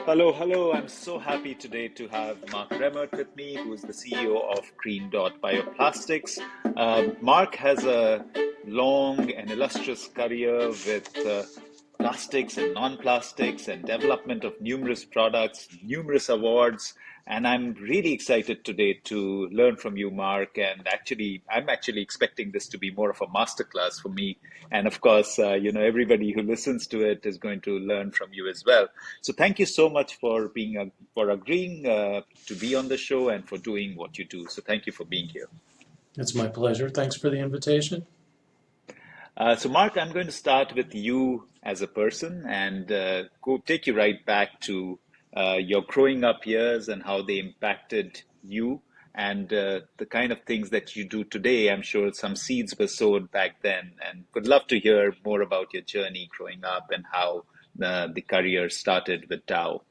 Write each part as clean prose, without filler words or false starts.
Hello, hello. I'm so happy today to have Mark Remmert with me, who is the CEO of Green Dot Bioplastics. Mark has a long and illustrious career with plastics and non-plastics and development of numerous products, numerous awards. And I'm really excited today to learn from you, Mark. And I'm actually expecting this to be more of a masterclass for me. And of course, everybody who listens to it is going to learn from you as well. So thank you so much for for agreeing to be on the show and for doing what you do. So thank you for being here. It's my pleasure. Thanks for the invitation. So Mark, I'm going to start with you as a person and go take you right back to your growing up years and how they impacted you and the kind of things that you do today. I'm sure some seeds were sown back then, and would love to hear more about your journey growing up and how the career started with Dow.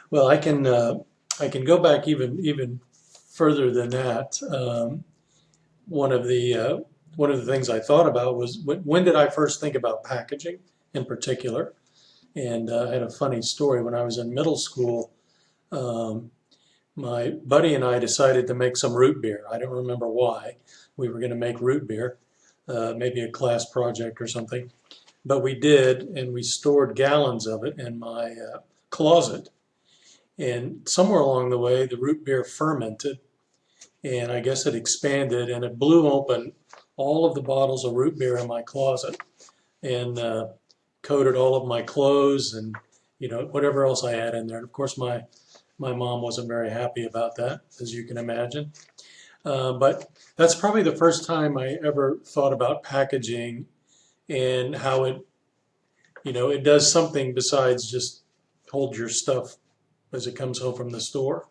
Well, I can go back even further than that. One of the one of the things I thought about was when did I first think about packaging in particular? And I had a funny story when I was in middle school. Um, my buddy and I decided to make some root beer. I don't remember why we were going to make root beer, maybe a class project or something. But we did, and we stored gallons of it in my closet. And somewhere along the way, the root beer fermented, and I guess it expanded, and it blew open all of the bottles of root beer in my closet, and coated all of my clothes and whatever else I had in there. And of course, my mom wasn't very happy about that, as you can imagine. But that's probably the first time I ever thought about packaging and how it does something besides just hold your stuff as it comes home from the store.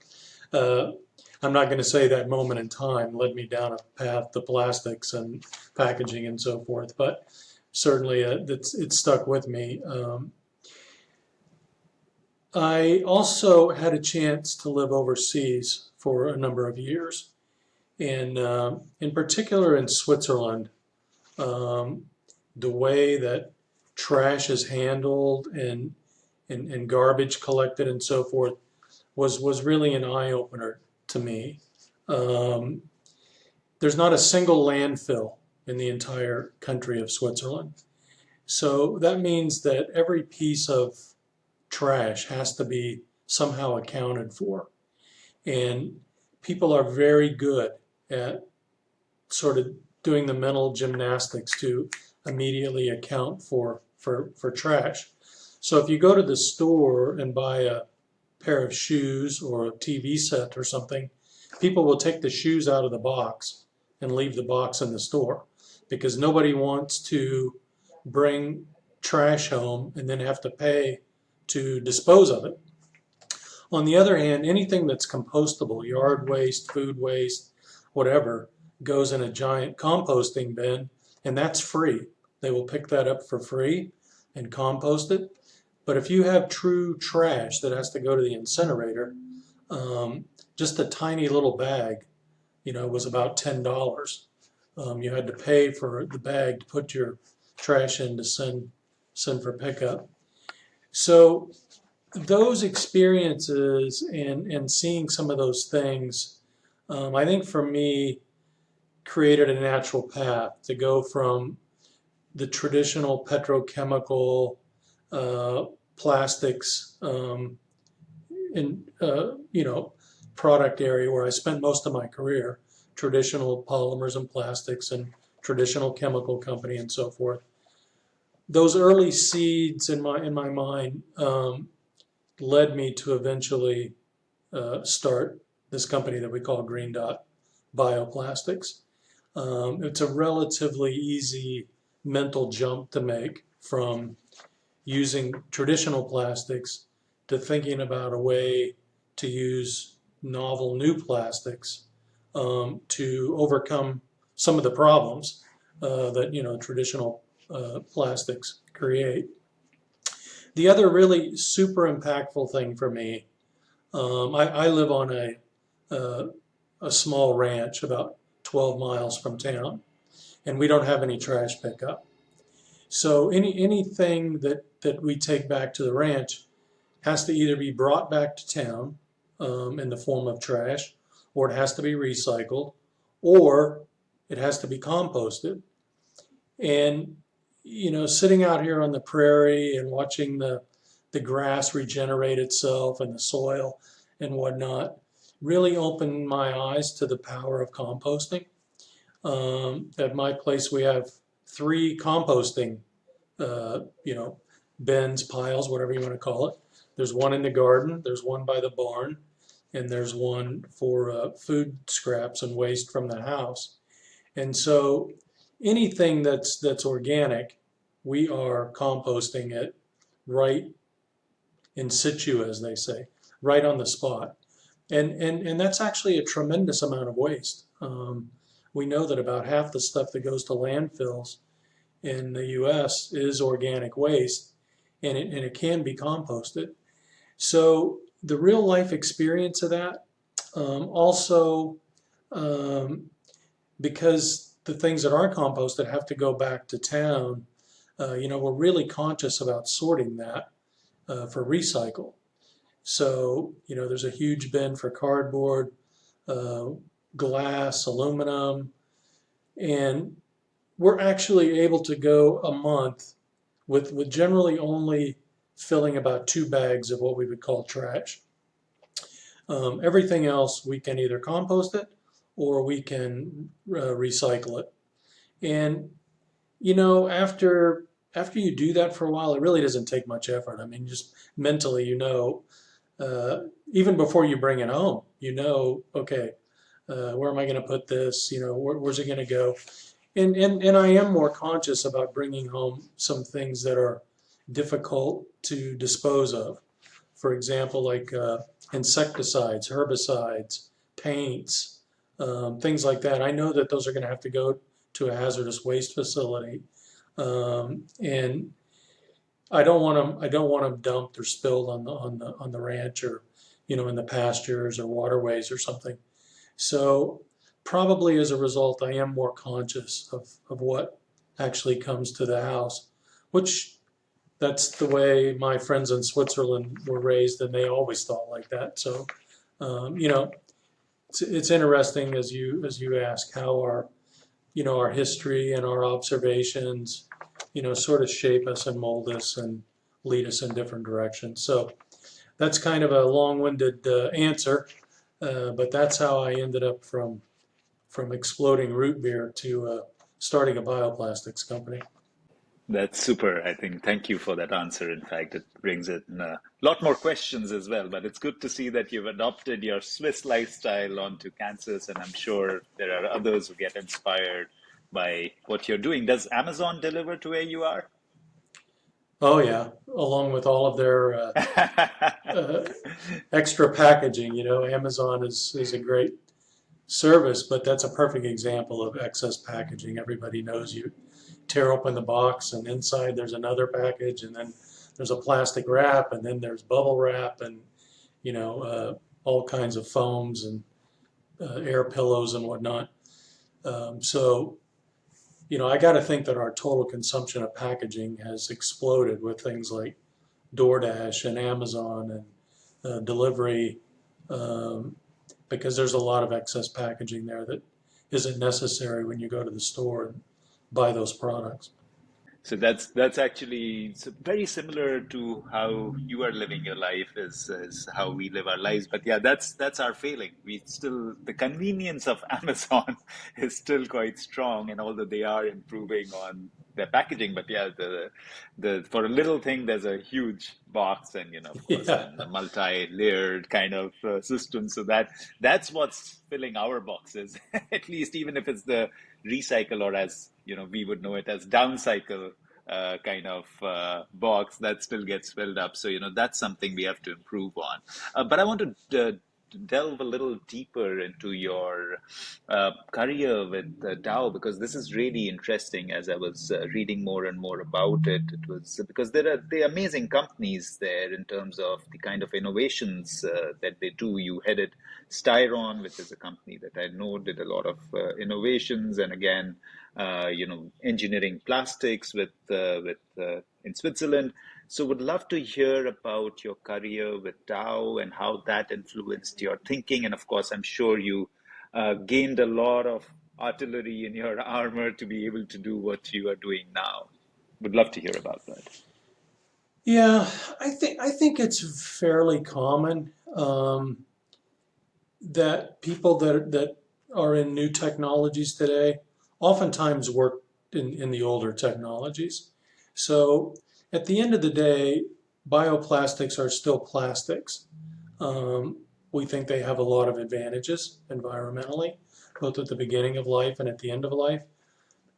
Uh, I'm not going to say that moment in time led me down a path to plastics and packaging and so forth, but certainly it stuck with me. I also had a chance to live overseas for a number of years, and in particular in Switzerland, um, the way that trash is handled and garbage collected and so forth was really an eye opener to me. Um, there's not a single landfill in the entire country of Switzerland. So that means that every piece of trash has to be somehow accounted for. And people are very good at sort of doing the mental gymnastics to immediately account for trash. So if you go to the store and buy a pair of shoes or a TV set or something, people will take the shoes out of the box and leave the box in the store because nobody wants to bring trash home and then have to pay to dispose of it. On the other hand, anything that's compostable, yard waste, food waste, whatever, goes in a giant composting bin, and that's free. They will pick that up for free and compost it. But if you have true trash that has to go to the incinerator, just a tiny little bag, was about $10. You had to pay for the bag to put your trash in to send for pickup. So those experiences and seeing some of those things, I think for me, created a natural path to go from the traditional petrochemical plastics in product area where I spent most of my career, traditional polymers and plastics and traditional chemical company and so forth. Those early seeds in my mind led me to eventually start this company that we call Green Dot Bioplastics. It's a relatively easy mental jump to make from using traditional plastics to thinking about a way to use novel new plastics to overcome some of the problems that traditional plastics create. The other really super impactful thing for me, I live on a small ranch about 12 miles from town, and we don't have any trash pickup. So anything that we take back to the ranch has to either be brought back to town in the form of trash, or it has to be recycled, or it has to be composted. And, sitting out here on the prairie and watching the grass regenerate itself and the soil and whatnot really opened my eyes to the power of composting. At my place, we have three composting, uh, you know, bins, piles, whatever you want to call it. There's one in the garden, there's one by the barn, and there's one for food scraps and waste from the house. And so anything that's organic, we are composting it right in situ, as they say, right on the spot. And that's actually a tremendous amount of waste. We know that about half the stuff that goes to landfills in the U.S. is organic waste, and it can be composted. So the real life experience of that, also um, because the things that are composted have to go back to town, we're really conscious about sorting that for recycle. So, there's a huge bin for cardboard, uh, glass, aluminum, and we're actually able to go a month with generally only filling about 2 bags of what we would call trash. Everything else, we can either compost it or we can recycle it. And after you do that for a while, it really doesn't take much effort. I mean, just mentally, uh, even before you bring it home, okay, where am I going to put this? Where's it going to go? And I am more conscious about bringing home some things that are difficult to dispose of. For example, like insecticides, herbicides, paints, things like that. I know that those are going to have to go to a hazardous waste facility, and I don't want them. I don't want them dumped or spilled on the ranch, or in the pastures or waterways or something. So probably as a result, I am more conscious of what actually comes to the house, which that's the way my friends in Switzerland were raised, and they always thought like that. So, um, you know, it's interesting as you ask how our history and our observations, sort of shape us and mold us and lead us in different directions. So that's kind of a long-winded answer, but that's how I ended up from exploding root beer to starting a bioplastics company. That's super. I think thank you for that answer. In fact, it brings in a lot more questions as well. But it's good to see that you've adopted your Swiss lifestyle onto Kansas, and I'm sure there are others who get inspired by what you're doing. Does Amazon deliver to where you are? Oh yeah, along with all of their uh, extra packaging. Amazon is a great service, but that's a perfect example of excess packaging. Everybody knows you tear open the box, and inside there's another package, and then there's a plastic wrap, and then there's bubble wrap, and all kinds of foams and air pillows and whatnot. So I got to think that our total consumption of packaging has exploded with things like DoorDash and Amazon and delivery, um, because there's a lot of excess packaging there that isn't necessary when you go to the store and buy those products. So that's actually very similar to how you are living your life is how we live our lives. But yeah, that's our failing. We still the convenience of Amazon is still quite strong, and although they are improving on their packaging, but yeah, the for a little thing there's a huge box, and of course Yeah, then a multi-layered kind of system. So that's what's filling our boxes, at least even if it's the recycle, or as we would know it as downcycle kind of box that still gets filled up. So that's something we have to improve on. But I want to delve a little deeper into your career with Dow, because this is really interesting. As I was reading more and more about it, it was because there are amazing companies there in terms of the kind of innovations that they do. You headed Styron, which is a company that I know did a lot of innovations, and again, engineering plastics in Switzerland. So would love to hear about your career with Dow and how that influenced your thinking. And of course, I'm sure you gained a lot of artillery in your armor to be able to do what you are doing now. Would love to hear about that. Yeah, I think it's fairly common that people that are in new technologies today oftentimes work in the older technologies. So at the end of the day, bioplastics are still plastics. Um, we think they have a lot of advantages environmentally, both at the beginning of life and at the end of life,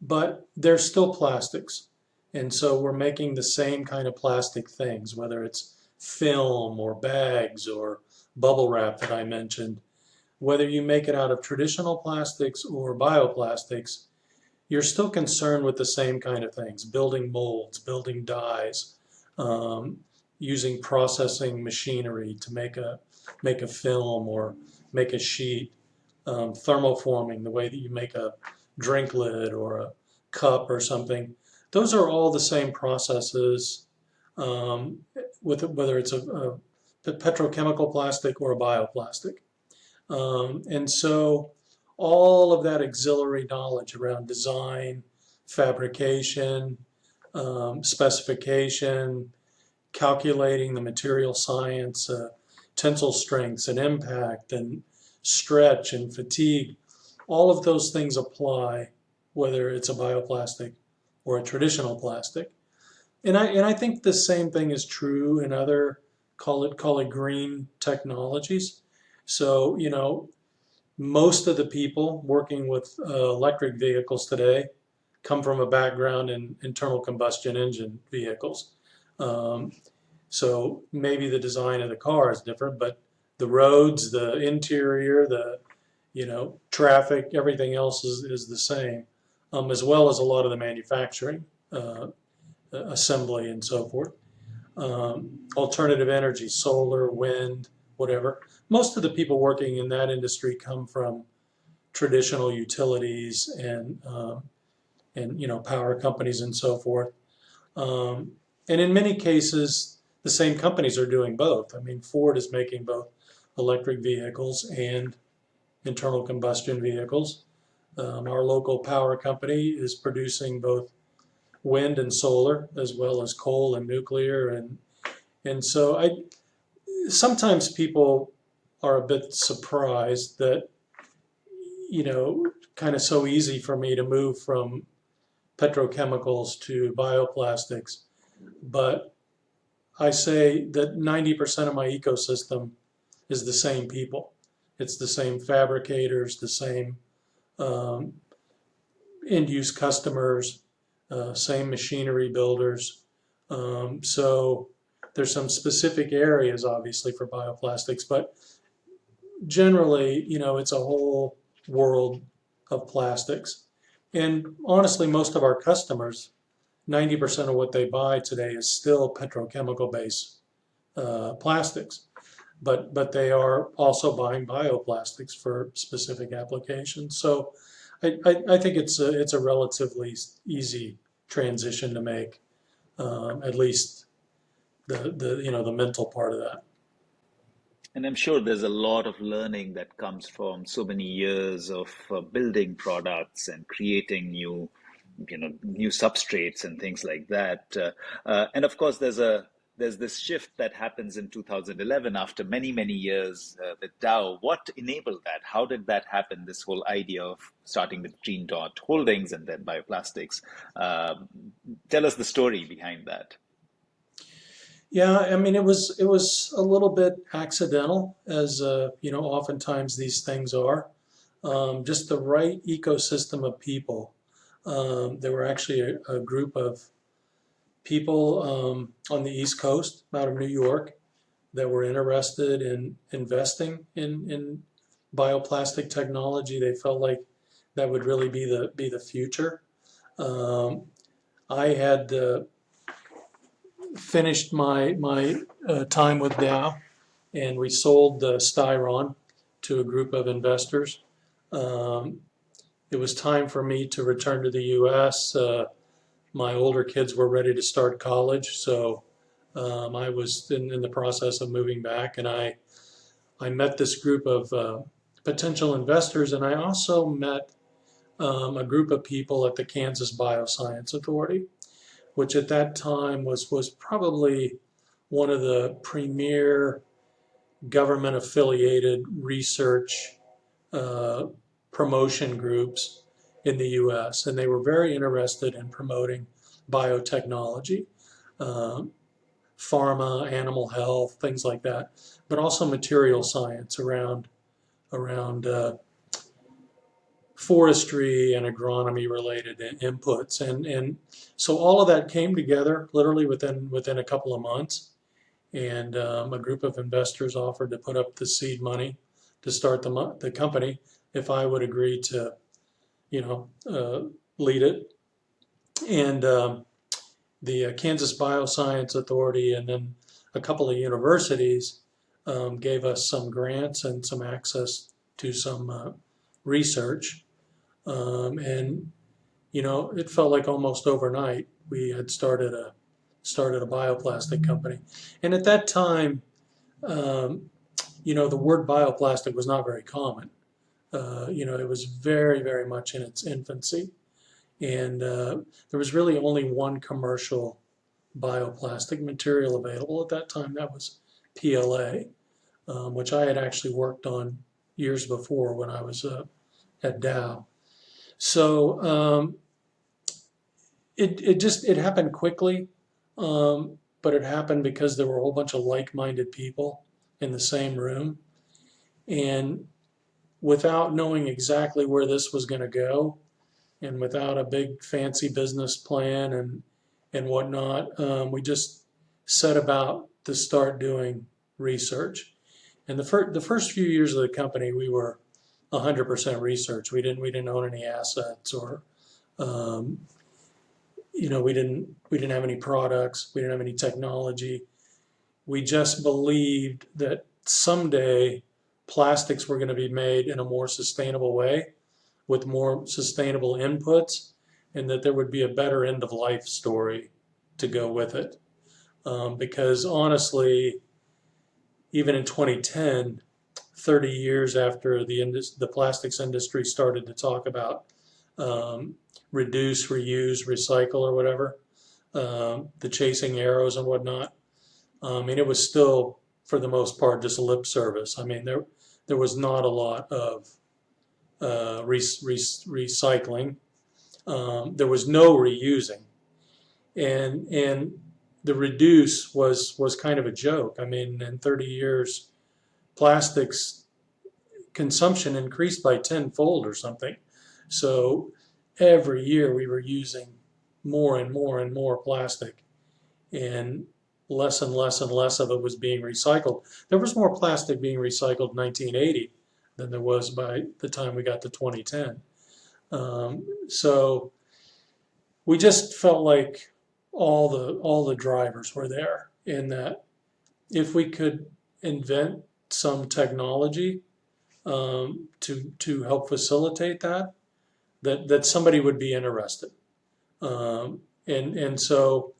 but they're still plastics. And so we're making the same kind of plastic things, whether it's film or bags or bubble wrap that I mentioned. Whether you make it out of traditional plastics or bioplastics, you're still concerned with the same kind of things, building molds, building dyes, um, using processing machinery to make a film or make a sheet, thermoforming, the way that you make a drink lid or a cup or something. Those are all the same processes, um, with whether it's a petrochemical plastic or a bioplastic. And so all of that auxiliary knowledge around design, fabrication, specification, calculating the material science, tensile strengths and impact and stretch and fatigue, all of those things apply whether it's a bioplastic or a traditional plastic. And I think the same thing is true in other call it green technologies. So, most of the people working with electric vehicles today come from a background in internal combustion engine vehicles. Um, so maybe the design of the car is different, but the roads, the interior, the traffic, everything else is the same, as well as a lot of the manufacturing, assembly, and so forth. Alternative energy, solar, wind, whatever. Most of the people working in that industry come from traditional utilities and power companies and so forth. Um, and in many cases, the same companies are doing both. I mean, Ford is making both electric vehicles and internal combustion vehicles. Our local power company is producing both wind and solar, as well as coal and nuclear, and so I sometimes people are a bit surprised that kind of so easy for me to move from petrochemicals to bioplastics, but I say that 90% of my ecosystem is the same people. It's the same fabricators, the same um, end-use customers, same machinery builders. So there's some specific areas, obviously, for bioplastics, but generally, it's a whole world of plastics. And honestly, most of our customers, 90% of what they buy today is still petrochemical based plastics, but they are also buying bioplastics for specific applications. So I think it's a relatively easy transition to make, at least the mental part of that. And I'm sure there's a lot of learning that comes from so many years of building products and creating new substrates and things like that. And of course, there's this shift that happens in 2011 after many, many years with Dow. What enabled that? How did that happen? This whole idea of starting with Green Dot Holdings and then bioplastics. Tell us the story behind that. Yeah, I mean, it was a little bit accidental, as oftentimes these things are. Just the right ecosystem of people. There were actually a group of people on the East Coast, out of New York, that were interested in investing in bioplastic technology. They felt like that would really be the future. Um, I had finished my time with Dow, and we sold the Styron to a group of investors. Um, it was time for me to return to the U.S. My older kids were ready to start college, so I was in the process of moving back, and I met this group of potential investors, and I also met a group of people at the Kansas Bioscience Authority, which at that time was probably one of the premier government affiliated research uh, promotion groups in the US. And they were very interested in promoting biotechnology, uh, pharma, animal health, things like that, but also material science around forestry and agronomy related inputs. And so all of that came together literally within a couple of months. And a group of investors offered to put up the seed money to start the company if I would agree to, you know, lead it. And the Kansas Bioscience Authority and then a couple of universities gave us some grants and some access to some research. And you know, it felt like almost overnight we had started a bioplastic company. And at that time, um, you know, the word bioplastic was not very common. You know, it was very, very much in its infancy. And there was really only one commercial bioplastic material available at that time. That was PLA, which I had actually worked on years before when I was at Dow. So it happened quickly, but it happened because there were a whole bunch of like-minded people in the same room, and without knowing exactly where this was going to go, and without a big fancy business plan and whatnot, we just set about to start doing research. And the first few years of the company, we were 100% research. We didn't own any assets or um, you know, we didn't have any products, we didn't have any technology. We just believed that someday plastics were going to be made in a more sustainable way with more sustainable inputs, and that there would be a better end of life story to go with it. Because honestly, even in 2010, 30 years after the plastics industry started to talk about um, reduce, reuse, recycle, or whatever, the chasing arrows and whatnot. I mean, it was still, for the most part, just lip service. I mean, there was not a lot of recycling. There was no reusing, and the reduce was kind of a joke. I mean, in 30 years, plastics consumption increased by tenfold or something. So every year we were using more and more and more plastic, and less and less and less of it was being recycled. There was more plastic being recycled in 1980 than there was by the time we got to 2010. So we just felt like all the drivers were there, in that if we could invent some technology to help facilitate that somebody would be interested. And so,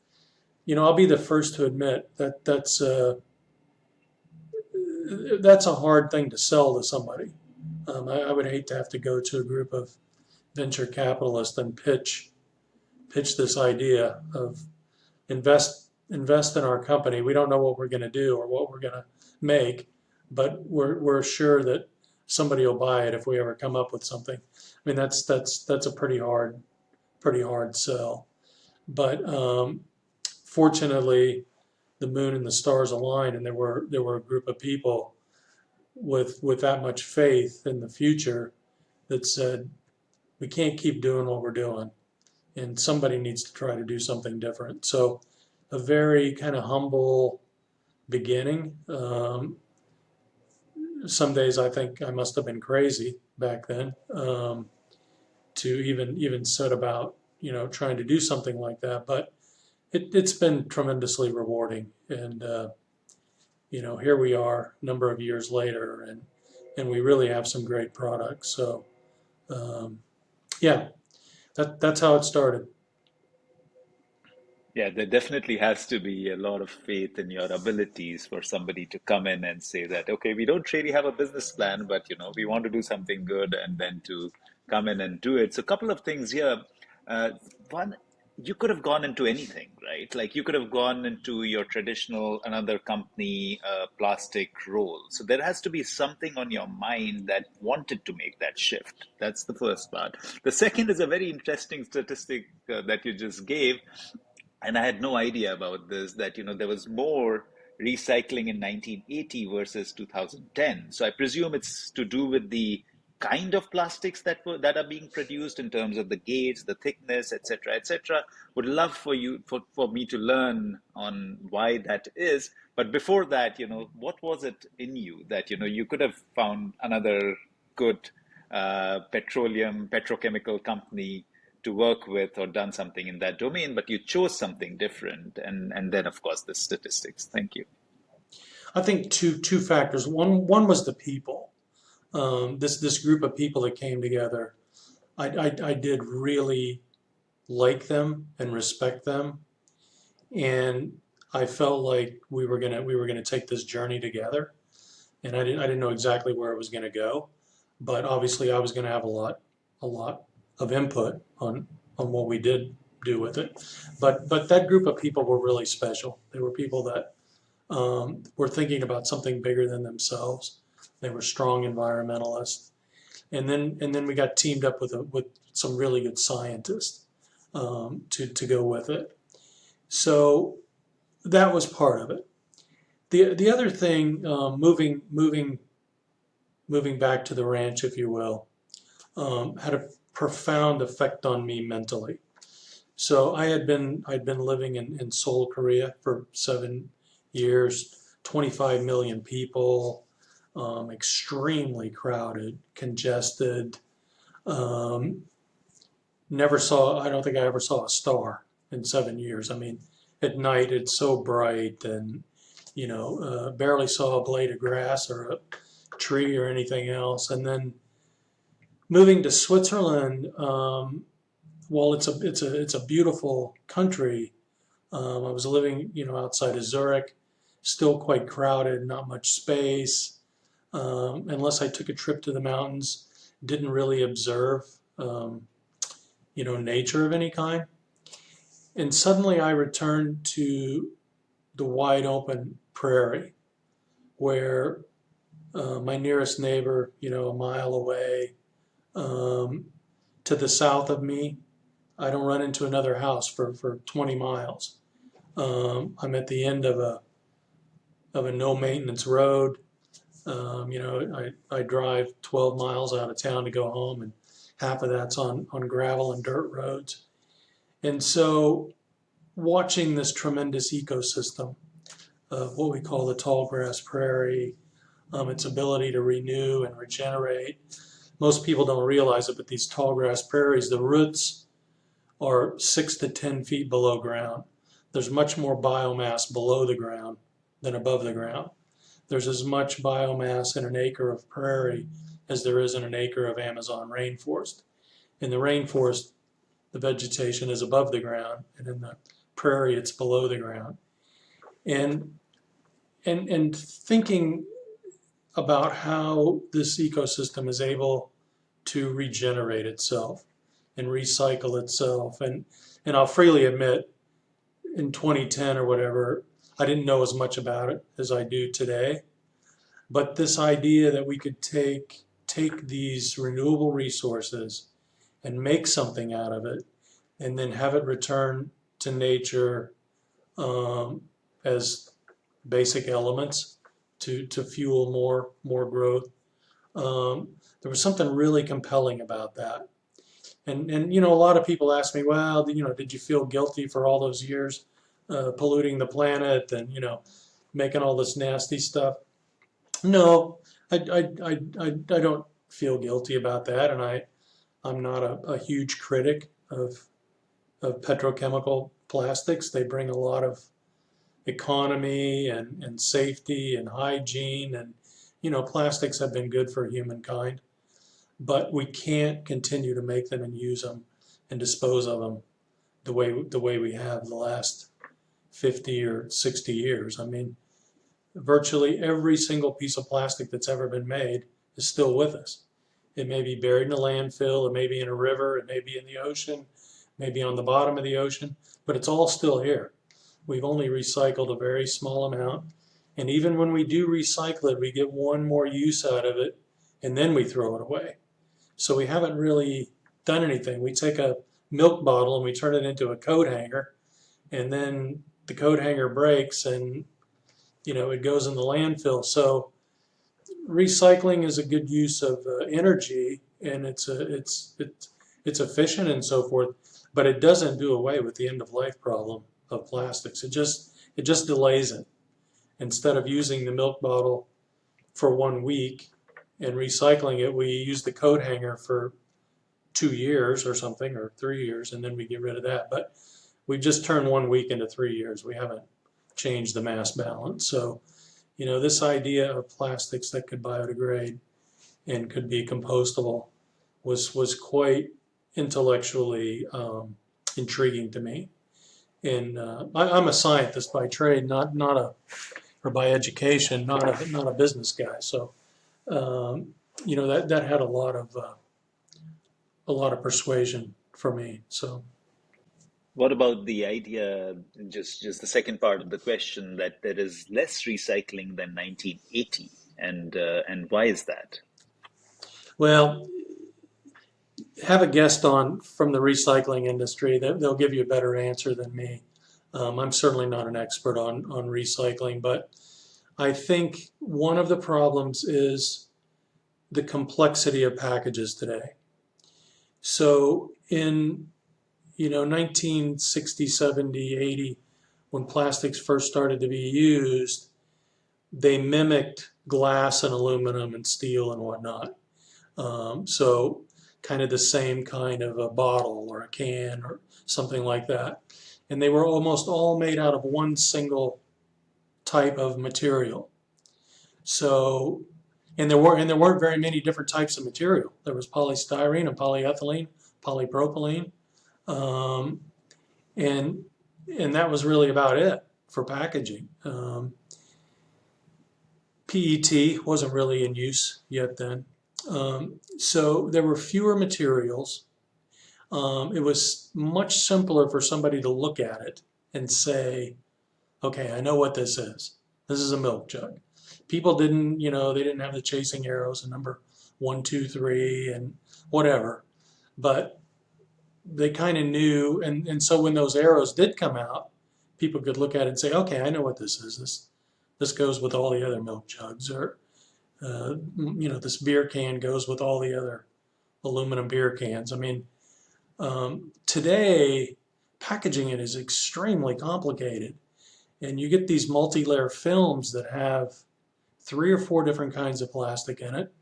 you know, I'll be the first to admit that that's a hard thing to sell to somebody. I would hate to have to go to a group of venture capitalists and pitch this idea of invest in our company. We don't know what we're going to do or what we're going to make, but we're sure that somebody will buy it if we ever come up with something. I mean, that's a pretty hard sell. But fortunately, the moon and the stars aligned, and there were a group of people with that much faith in the future that said we can't keep doing what we're doing, and somebody needs to try to do something different. So a very kind of humble beginning. Some days I think I must have been crazy back then, to even set about, you know, trying to do something like that. But it's been tremendously rewarding, and you know, here we are a number of years later, and we really have some great products. So um, Yeah, that's how it started. Yeah, there definitely has to be a lot of faith in your abilities for somebody to come in and say that, okay, we don't really have a business plan, but we want to do something good, and then to come in and do it. So, a couple of things here. Uh, One, you could have gone into anything, right? Like you could have gone into your traditional another company plastic role. So there has to be something on your mind that wanted to make that shift. That's the first part. The second is a very interesting statistic that you just gave, and I had no idea about this, that there was more recycling in 1980 versus 2010. So I presume it's to do with the kind of plastics that are being produced in terms of the gauge, the thickness, etc., etc. Would love for me to learn on why that is. But before that, what was it in you that you could have found another good petrochemical company to work with, or done something in that domain, but you chose something different, and then of course the statistics. Thank you. I think two factors. One was the people. This group of people that came together. I did really like them and respect them, and I felt like we were gonna take this journey together. And I didn't know exactly where it was gonna go, but obviously I was gonna have a lot of input on what we did do with it. But that group of people were really special. They were people that were thinking about something bigger than themselves. They were strong environmentalists, and then we got teamed up with some really good scientists to go with it. So that was part of it. The other thing, moving back to the ranch, if you will, had a profound effect on me mentally. So I'd been living in Seoul, Korea for 7 years, 25 million people, extremely crowded, congested. Um, I don't think I ever saw a star in 7 years. I mean, at night it's so bright, and barely saw a blade of grass or a tree or anything else. And then moving to Switzerland, well, it's a beautiful country. I was living, outside of Zurich, still quite crowded, not much space. Unless I took a trip to the mountains, didn't really observe, nature of any kind. And suddenly I returned to the wide open prairie where my nearest neighbor, a mile away, um, to the south of me, I don't run into another house for 20 miles. I'm at the end of a no maintenance road. I drive 12 miles out of town to go home, and half of that's on gravel and dirt roads. And so, watching this tremendous ecosystem of what we call the tall grass prairie, its ability to renew and regenerate. Most people don't realize it, but these tall grass prairies, the roots are 6 to 10 feet below ground. There's much more biomass below the ground than above the ground. There's as much biomass in an acre of prairie as there is in an acre of Amazon rainforest. In the rainforest, the vegetation is above the ground, and in the prairie, it's below the ground. And and thinking about how this ecosystem is able to regenerate itself and recycle itself. And I'll freely admit, in 2010 or whatever, I didn't know as much about it as I do today. But this idea that we could take these renewable resources and make something out of it, and then have it return to nature, um, as basic elements to fuel more growth. There was something really compelling about that. And a lot of people ask me, well, did you feel guilty for all those years polluting the planet and making all this nasty stuff? No, I don't feel guilty about that, and I'm not a huge critic of petrochemical plastics. They bring a lot of economy and safety and hygiene, and plastics have been good for humankind. but we can't continue to make them and use them and dispose of them the way we have the last 50 or 60 years. I mean, virtually every single piece of plastic that's ever been made is still with us. It may be buried in a landfill, it may be in a river, it may be in the ocean, maybe on the bottom of the ocean, but it's all still here. We've only recycled a very small amount, and even when we do recycle it, we get one more use out of it, and then we throw it away. So we haven't really done anything. We take a milk bottle and we turn it into a coat hanger, and then the coat hanger breaks and it goes in the landfill. So recycling is a good use of energy, and it's efficient and so forth, but it doesn't do away with the end of life problem of plastics. It just delays it. Instead of using the milk bottle for 1 week and recycling it, we use the coat hanger for 2 years or something, or 3 years, and then we get rid of that. But we've just turned 1 week into 3 years. We haven't changed the mass balance. So, this idea of plastics that could biodegrade and could be compostable was quite intellectually intriguing to me. And I'm a scientist by trade, or by education, not a business guy. So, that had a lot of persuasion for me. So. What about the idea, just the second part of the question, that there is less recycling than 1980, and why is that? Well, have a guest on from the recycling industry. They'll give you a better answer than me. I'm certainly not an expert on recycling, but I think one of the problems is the complexity of packages today. So in 1960, 70, 80, when plastics first started to be used, they mimicked glass and aluminum and steel and whatnot. So kind of the same kind of a bottle or a can or something like that. And they were almost all made out of one single type of material. So, and there weren't very many different types of material. There was polystyrene and polyethylene, polypropylene. And that was really about it for packaging. PET wasn't really in use yet then. So there were fewer materials. It was much simpler for somebody to look at it and say, okay, I know what this is. This is a milk jug. People didn't, they didn't have the chasing arrows and number 1, 2, 3 and whatever. But they kind of knew, and so when those arrows did come out, people could look at it and say, okay, I know what this is. This goes with all the other milk jugs, or this beer can goes with all the other aluminum beer cans. I mean, today packaging it is extremely complicated, and you get these multi-layer films that have 3 or 4 different kinds of plastic in it.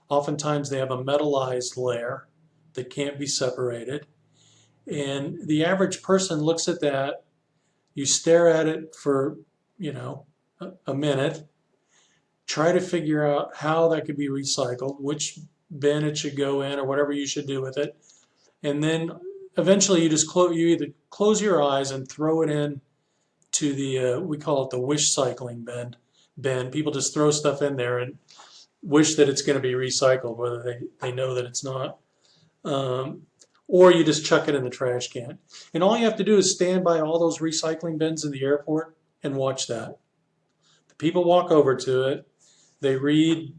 Oftentimes they have a metallized layer that can't be separated. And the average person looks at that, you stare at it for, a minute, try to figure out how that could be recycled, which bin it should go in or whatever you should do with it. And then eventually you just you either close your eyes and throw it in to the, we call it the wish cycling bin. People just throw stuff in there and wish that it's going to be recycled, whether they know that it's not. Or you just chuck it in the trash can. And all you have to do is stand by all those recycling bins in the airport and watch that. The people walk over to it, they read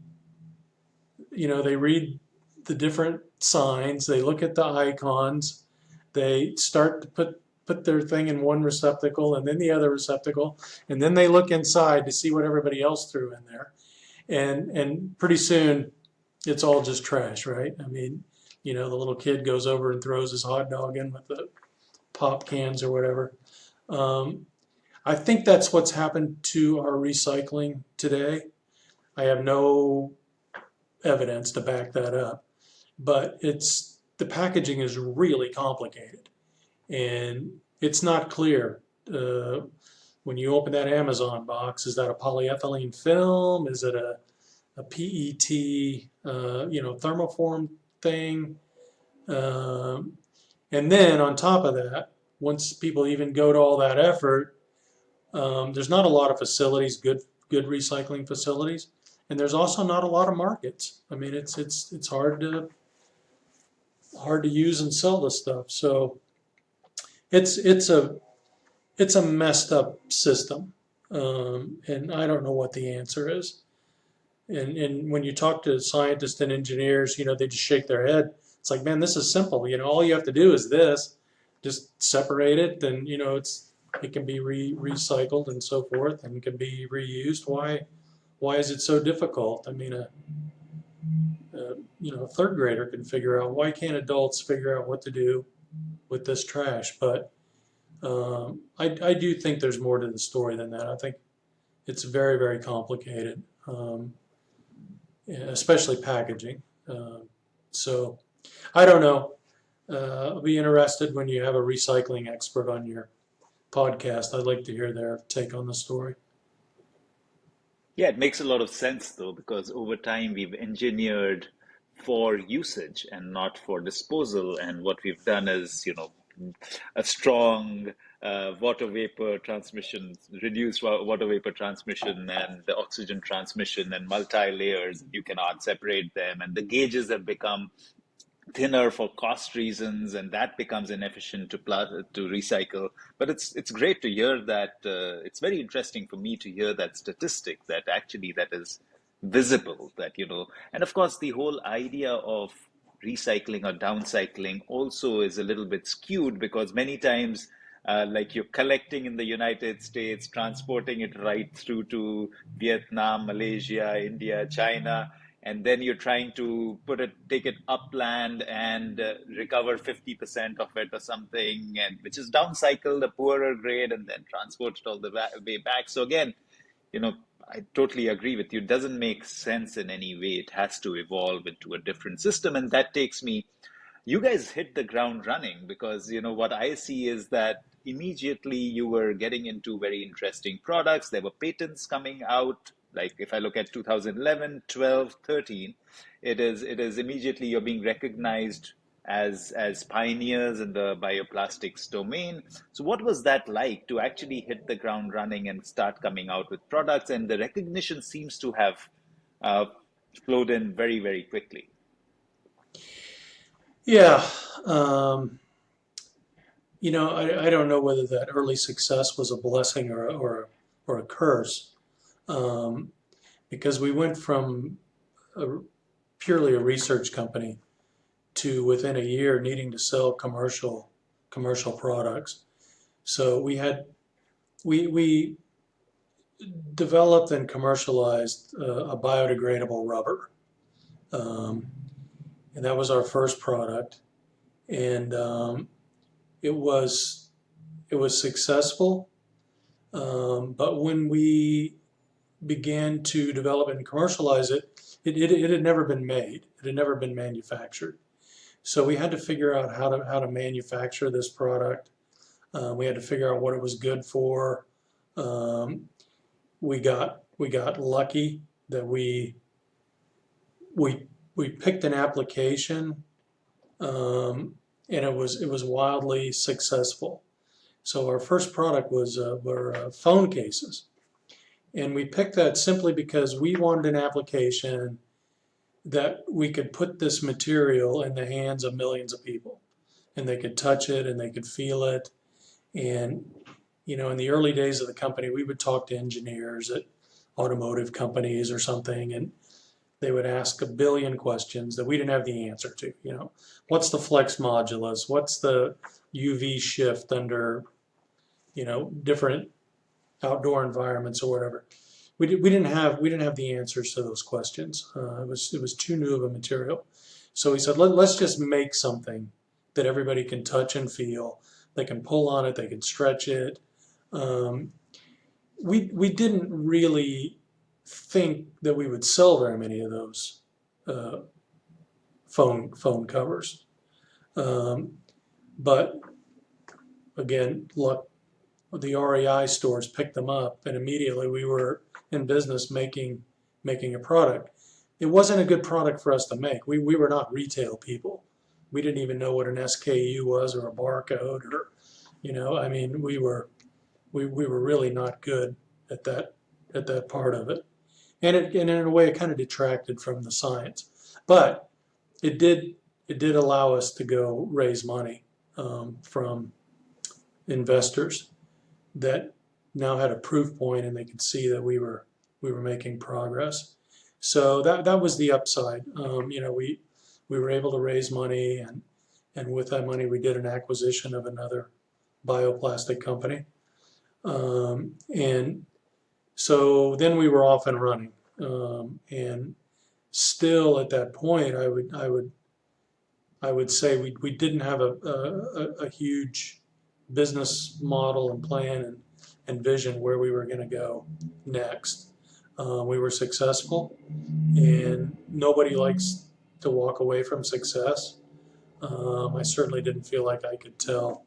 the different signs, they look at the icons, they start to put their thing in one receptacle and then the other receptacle, and then they look inside to see what everybody else threw in there. And pretty soon it's all just trash, right? I mean, the little kid goes over and throws his hot dog in with the pop cans or whatever. I think that's what's happened to our recycling today. I have no evidence to back that up, but the packaging is really complicated, and it's not clear. When you open that Amazon box, is that a polyethylene film? Is it a PET, thermoform thing. Um, and then on top of that, once people even go to all that effort, there's not a lot of facilities, good recycling facilities, and there's also not a lot of markets. I mean, it's hard to use and sell this stuff. So it's it's a it's a messed up system, and I don't know what the answer is. And when you talk to scientists and engineers, they just shake their head. It's like, man, this is simple. All you have to do is this, just separate it, then it can be recycled and so forth, and can be reused. Why is it so difficult? I mean, a third grader can figure out. Why can't adults figure out what to do with this trash? But I do think there's more to the story than that. I think it's very, very complicated, especially packaging. So I don't know. I'll be interested when you have a recycling expert on your podcast. I'd like to hear their take on the story. Yeah, it makes a lot of sense though, because over time we've engineered for usage and not for disposal. And what we've done is, a strong water vapor transmission, reduced water vapor transmission and the oxygen transmission and multi-layers. You cannot separate them. And the gauges have become thinner for cost reasons, and that becomes inefficient to recycle. But it's great to hear that. It's very interesting for me to hear that statistic that actually that is visible. That and of course the whole idea of recycling or downcycling also is a little bit skewed because many times. Like you're collecting in the United States, transporting it right through to Vietnam, Malaysia, India, China, and then you're trying to take it upland and recover 50% of it or something, and which is downcycle the poorer grade and then transport it all the way back. So again, you know, I totally agree with you. It doesn't make sense in any way. It has to evolve into a different system, and that takes me. You guys hit the ground running because what I see is that immediately you were getting into very interesting products. There were patents coming out. Like if I look at 2011, 12, 13, it is immediately you're being recognized as pioneers in the bioplastics domain. So what was that like to actually hit the ground running and start coming out with products? And the recognition seems to have uh, flowed in very, very quickly. Yeah. Um, I don't know whether that early success was a blessing or a curse, um, because we went from a, purely a research company to within a year needing to sell commercial products. So we developed and commercialized a biodegradable rubber, um, and that was our first product, and it was it was successful. But when we began to develop and commercialize it had never been made. It had never been manufactured. So we had to figure out how to manufacture this product. We had to figure out what it was good for. Um, we got lucky that we we picked an application, and it was wildly successful. So our first product were phone cases, and we picked that simply because we wanted an application that we could put this material in the hands of millions of people, and they could touch it and they could feel it. And in the early days of the company, we would talk to engineers at automotive companies or something, and they would ask a billion questions that we didn't have the answer to. What's the flex modulus? What's the UV shift under different outdoor environments or whatever? We didn't have the answers to those questions. It was too new of a material. So we said, let's just make something that everybody can touch and feel. They can pull on it. They can stretch it. Um, we didn't really think that we would sell very many of those uh, phone covers. Um, but again, luck, the REI stores picked them up, and immediately we were in business making a product. it wasn't a good product for us to make. We were not retail people. We didn't even know what an SKU was or a barcode or, I mean, we were really not good at that part of it. And in a way, it kind of detracted from the science. But it did allow us to go raise money from investors that now had a proof point, and they could see that we were making progress. So that was the upside. We were able to raise money, and with that money, we did an acquisition of another bioplastic company. And so then we were off and running. And still at that point, I would say we didn't have a huge business model and plan and vision where we were going to go next. We were successful, and nobody likes to walk away from success. I certainly didn't feel like I could tell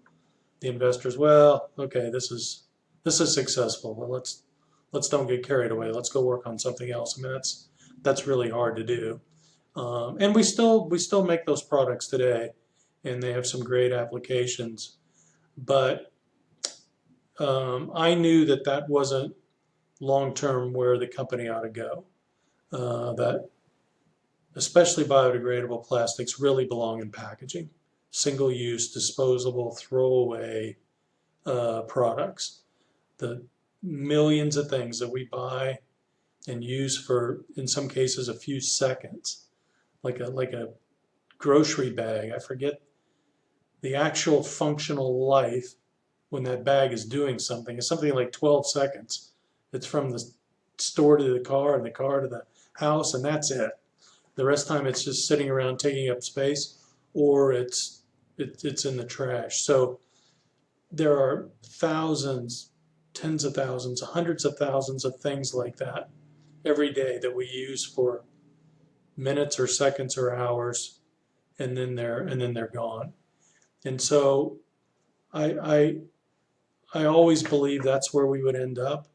the investors, well, okay, this is successful. Well, let's don't get carried away. Let's go work on something else. I mean, that's really hard to do. And we still make those products today, and they have some great applications. But I knew that wasn't long term where the company ought to go. That especially biodegradable plastics really belong in packaging, single use, disposable, throwaway products. The millions of things that we buy and use for, in some cases, a few seconds, like a grocery bag. I forget the actual functional life when that bag is doing something. It's something like 12 seconds. It's from the store to the car and the car to the house, and that's it. The rest of the time it's just sitting around taking up space, or it's in the trash. So there are thousands, tens of thousands, hundreds of thousands of things like that every day that we use for minutes or seconds or hours, and then they're gone. And so I always believed that's where we would end up,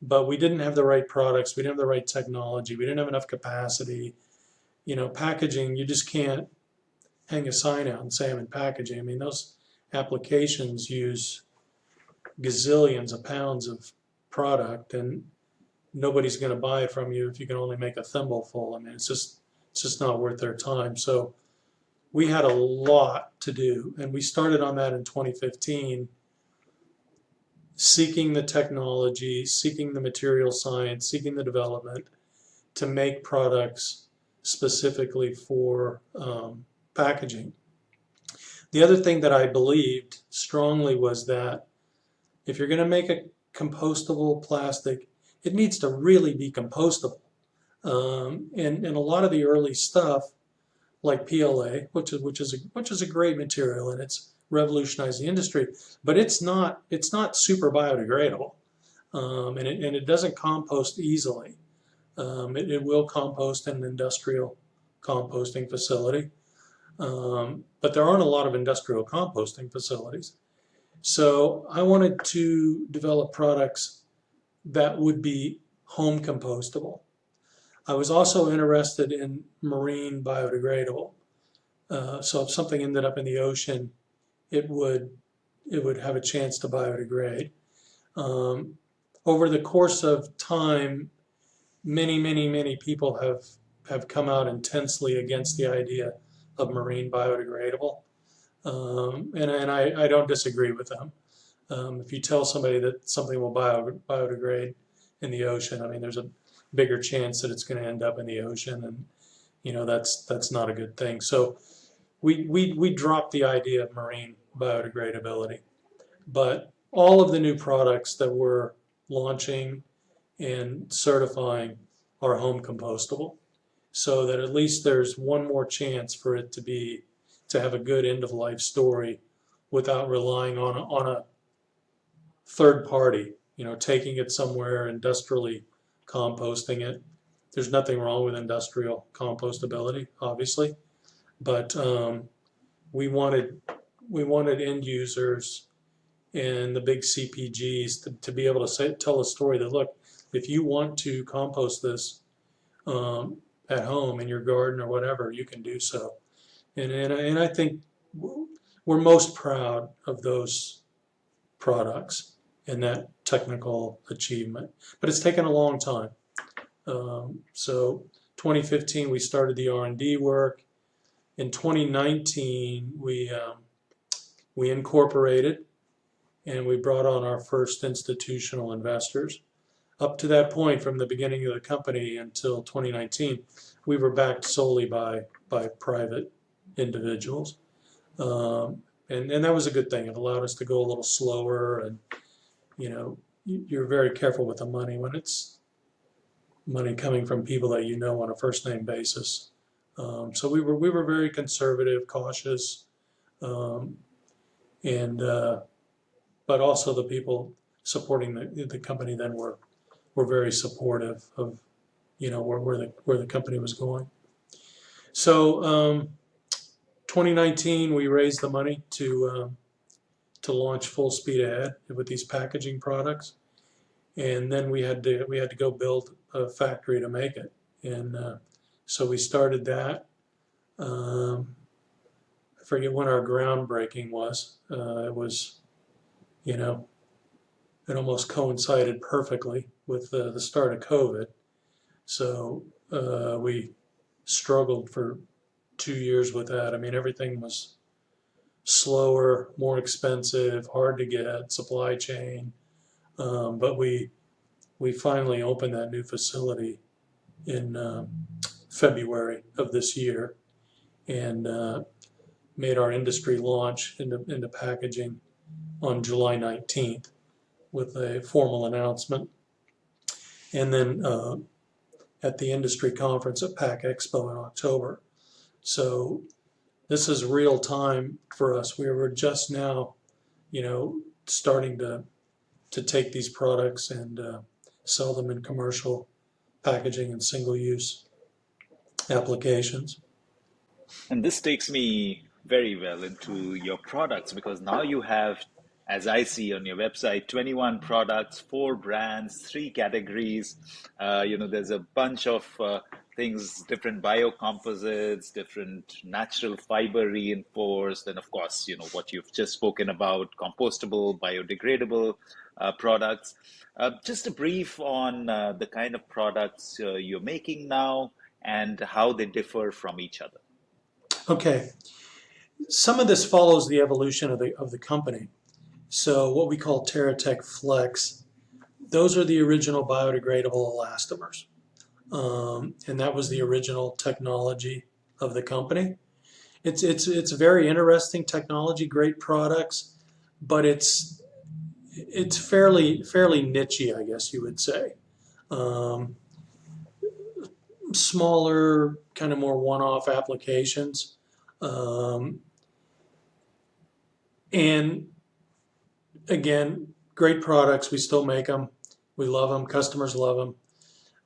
but we didn't have the right products, we didn't have the right technology, we didn't have enough capacity. Packaging, you just can't hang a sign out and say I'm in packaging. I mean, those applications use gazillions of pounds of product, and nobody's going to buy it from you if you can only make a thimbleful. I mean, it's just not worth their time. So we had a lot to do, and we started on that in 2015, seeking the technology, seeking the material science, seeking the development to make products specifically for packaging. The other thing that I believed strongly was that if you're going to make a compostable plastic, it needs to really be compostable. And a lot of the early stuff, like PLA, which is a great material, and it's revolutionized the industry, but it's not super biodegradable, and it doesn't compost easily. It will compost in an industrial composting facility, but there aren't a lot of industrial composting facilities. So I wanted to develop products that would be home compostable. I was also interested in marine biodegradable. So if something ended up in the ocean, it would have a chance to biodegrade. Over the course of time, many people have come out intensely against the idea of marine biodegradable, and I don't disagree with them. If you tell somebody that something will biodegrade in the ocean, I mean, there's a bigger chance that it's going to end up in the ocean, and that's not a good thing. So we dropped the idea of marine biodegradability, but all of the new products that we're launching and certifying are home compostable, so that at least there's one more chance for it to have a good end of life story without relying on a third party, taking it somewhere, industrially composting it. There's nothing wrong with industrial compostability, obviously, but we wanted end users and the big CPGs to be able to tell a story that, look, if you want to compost this, at home in your garden or whatever, you can do so. And I think we're most proud of those products and that technical achievement. But it's taken a long time. So 2015, we started the R&D work. In 2019, we incorporated and we brought on our first institutional investors. Up to that point, from the beginning of the company until 2019, we were backed solely by private individuals. And that was a good thing. It allowed us to go a little slower, and you're very careful with the money when it's money coming from people that you know on a first name basis. So we were very conservative, cautious, and but also the people supporting the company then were very supportive of where the company was going. So 2019 we raised the money to launch full speed ahead with these packaging products, and then we had to go build a factory to make it, and so we started that. I forget when our groundbreaking was. It was, it almost coincided perfectly with the start of COVID. So we struggled for 2 years with that. I mean, everything was slower, more expensive, hard to get, supply chain. But we finally opened that new facility in February of this year, and made our industry launch into packaging on July 19th with a formal announcement. And then at the industry conference at Pack Expo in October. So this is real time for us. We were just now, starting to take these products and sell them in commercial packaging and single-use applications. And this takes me very well into your products, because now you have, as I see on your website, 21 products, 4 brands, 3 categories. There's a bunch of things, different biocomposites, different natural fiber reinforced, and of course, what you've just spoken about, compostable, biodegradable products. Just a brief on the kind of products you're making now and how they differ from each other. Okay, some of this follows the evolution of the company. So what we call TerraTech Flex, those are the original biodegradable elastomers. And that was the original technology of the company. It's very interesting technology, great products, but it's fairly nichey, I guess you would say. Smaller, kind of more one-off applications. And again, great products. We still make them. We love them. Customers love them.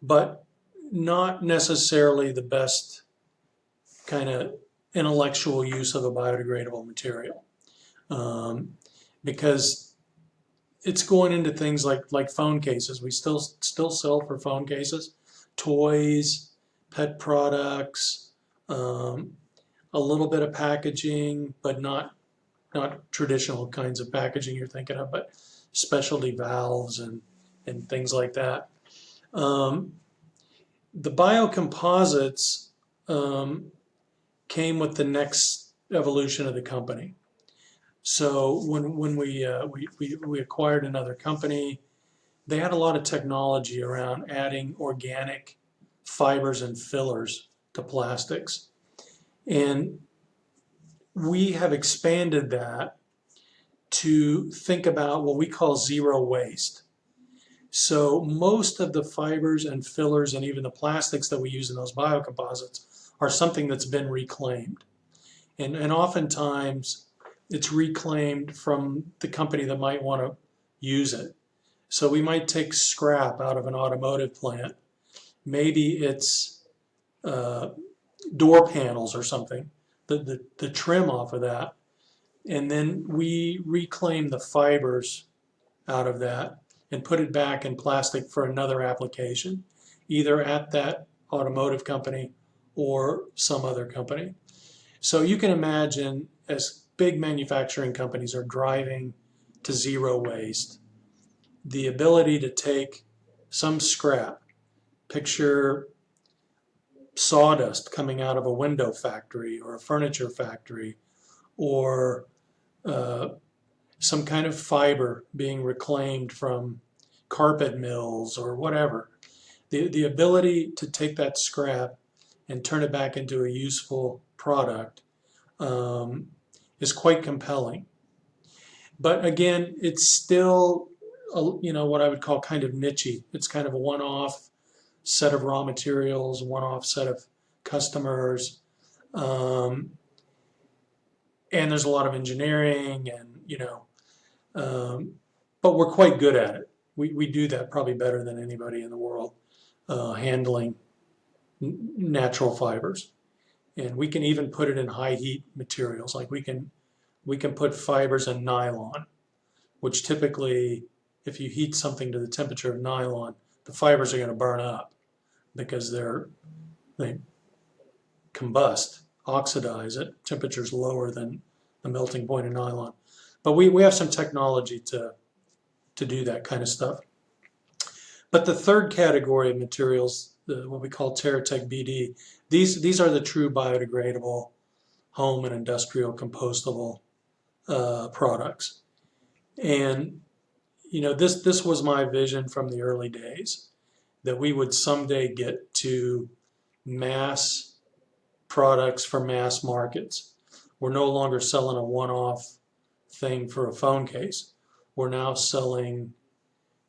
But not necessarily the best kind of intellectual use of a biodegradable material, because it's going into things like phone cases. We still sell for phone cases, toys, pet products, a little bit of packaging, but not traditional kinds of packaging you're thinking of, but specialty valves and things like that. The biocomposites came with the next evolution of the company. So when we acquired another company, they had a lot of technology around adding organic fibers and fillers to plastics. And we have expanded that to think about what we call zero waste. So most of the fibers and fillers and even the plastics that we use in those biocomposites are something that's been reclaimed. And oftentimes it's reclaimed from the company that might want to use it. So we might take scrap out of an automotive plant. Maybe it's door panels or something, the trim off of that. And then we reclaim the fibers out of that and put it back in plastic for another application, either at that automotive company or some other company. So you can imagine, as big manufacturing companies are driving to zero waste, the ability to take some scrap, picture sawdust coming out of a window factory or a furniture factory, or uh, some kind of fiber being reclaimed from carpet mills or whatever. The ability to take that scrap and turn it back into a useful product um, is quite compelling. But again, it's still, what I would call kind of nichey. It's kind of a one-off set of raw materials, one-off set of customers, um, and there's a lot of engineering, and but we're quite good at it. We do that probably better than anybody in the world, handling natural fibers, and we can even put it in high heat materials. Like we can put fibers in nylon, which typically, if you heat something to the temperature of nylon, the fibers are going to burn up because they combust, oxidize at temperatures lower than the melting point of nylon. But we have some technology to do that kind of stuff. But the third category of materials, what we call TerraTech BD, these are the true biodegradable home and industrial compostable products. And this was my vision from the early days, that we would someday get to mass products for mass markets. We're no longer selling a one-off thing for a phone case. We're now selling,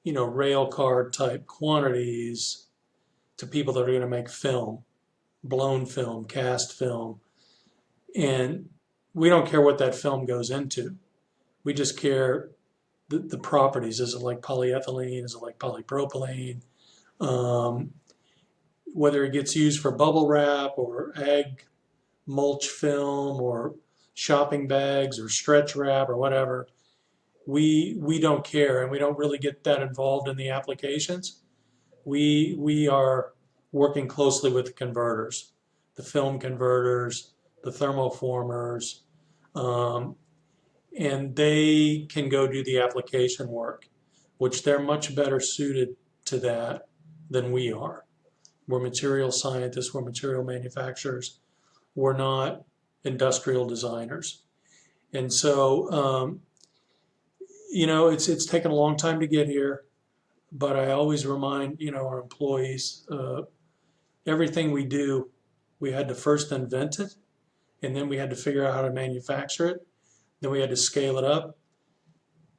rail card type quantities to people that are going to make film, blown film, cast film. And we don't care what that film goes into. We just care the properties. Is it like polyethylene? Is it like polypropylene? Um, Whether it gets used for bubble wrap or ag mulch film or shopping bags or stretch wrap or whatever, we don't care, and we don't really get that involved in the applications. We are working closely with the converters, the film converters, the thermoformers, um, and they can go do the application work, which they're much better suited to that than we are. We're material scientists, we're material manufacturers, we're not industrial designers. And so, it's taken a long time to get here, but I always remind, our employees, everything we do, we had to first invent it, and then we had to figure out how to manufacture it, then we had to scale it up,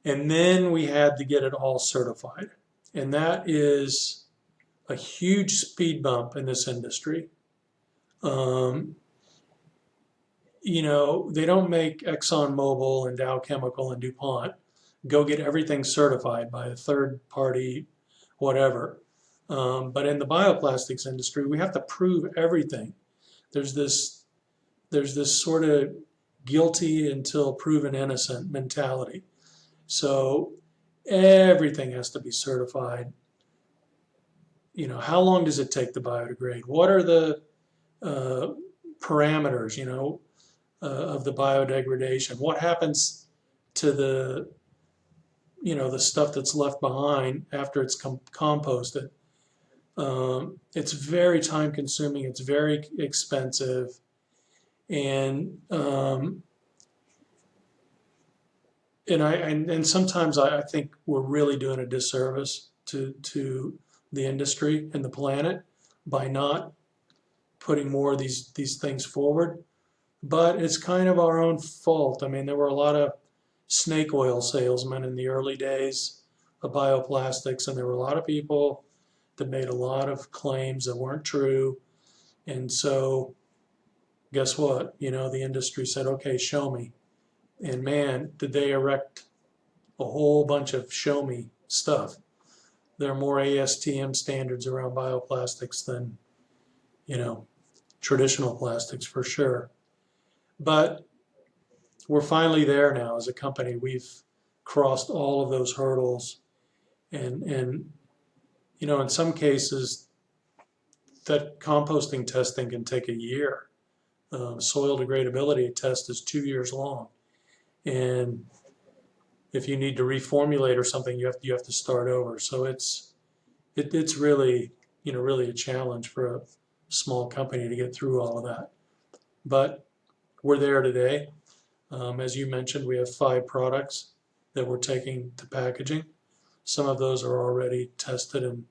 and then we had to get it all certified. And that is a huge speed bump in this industry. Um, they don't make ExxonMobil and Dow Chemical and DuPont go get everything certified by a third party, whatever. But in the bioplastics industry, we have to prove everything. There's this sort of guilty until proven innocent mentality. So everything has to be certified. How long does it take to biodegrade? What are the parameters, of the biodegradation? What happens to the stuff that's left behind after it's composted? It's very time consuming. It's very expensive, and sometimes I think we're really doing a disservice to the industry and the planet by not putting more of these things forward. But it's kind of our own fault. I mean, there were a lot of snake oil salesmen in the early days of bioplastics, and there were a lot of people that made a lot of claims that weren't true. And so, guess what? The industry said, okay, show me. And man, did they erect a whole bunch of show me stuff. There are more ASTM standards around bioplastics than, traditional plastics for sure. But we're finally there now as a company. We've crossed all of those hurdles, and in some cases, that composting testing can take a year. Soil degradability test is 2 years long, and if you need to reformulate or something, you have to start over. So it's really, really a challenge for a small company to get through all of that. But we're there today. As you mentioned, we have 5 products that we're taking to packaging. Some of those are already tested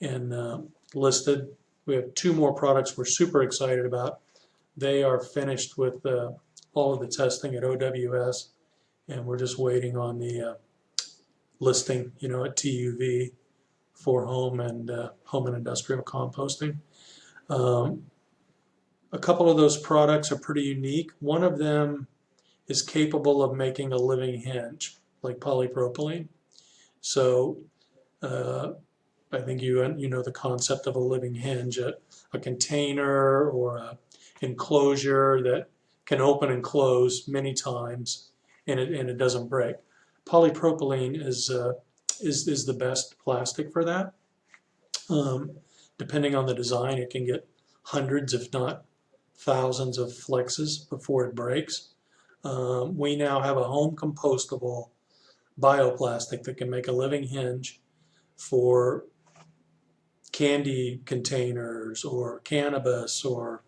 and listed. We have 2 more products we're super excited about. They are finished with all of the testing at OWS, and we're just waiting on the listing, at TUV for home and industrial composting. Um, a couple of those products are pretty unique. One of them is capable of making a living hinge, like polypropylene. So uh, I think you know the concept of a living hinge, a container or a enclosure that can open and close many times, and it doesn't break. Polypropylene is the best plastic for that. Um, Depending on the design, it can get hundreds, if not thousands, of flexes before it breaks. We now have a home compostable bioplastic that can make a living hinge for candy containers or cannabis or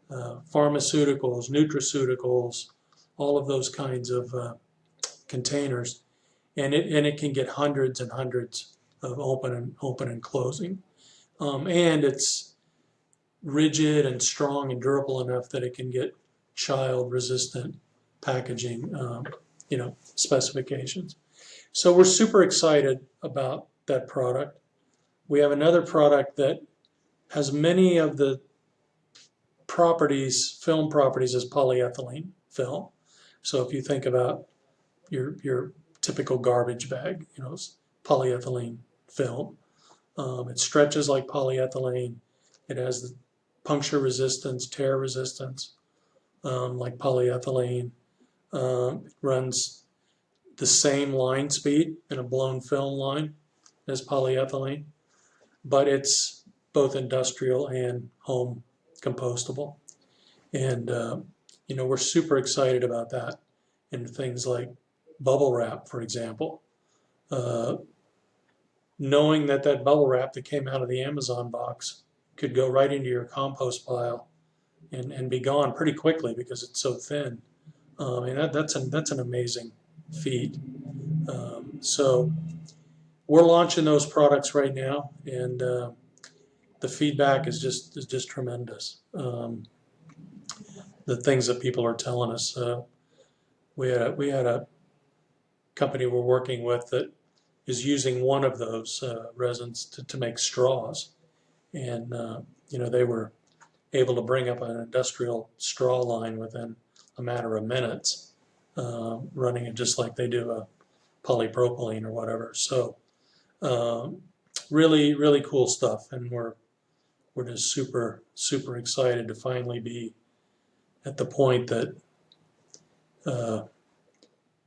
pharmaceuticals, nutraceuticals, all of those kinds of containers, and it can get hundreds and hundreds of open and closing, and it's rigid and strong and durable enough that it can get child resistant packaging, specifications. So we're super excited about that product. We have another product that has many of the film properties as polyethylene film. So if you think about your typical garbage bag, it's polyethylene film. It stretches like polyethylene. It has the puncture resistance, tear resistance, like polyethylene. It runs the same line speed in a blown film line as polyethylene, but it's both industrial and home compostable. And, we're super excited about that. And things like bubble wrap, for example. Uh, Knowing that bubble wrap that came out of the Amazon box could go right into your compost pile and be gone pretty quickly because it's so thin. And that's an amazing feat. So we're launching those products right now, and the feedback is just tremendous. The things that people are telling us. We had a company we're working with that is using one of those resins to make straws, and they were able to bring up an industrial straw line within a matter of minutes, running it just like they do a polypropylene or whatever. So um, really, really cool stuff, and we're just super, super excited to finally be at the point that uh,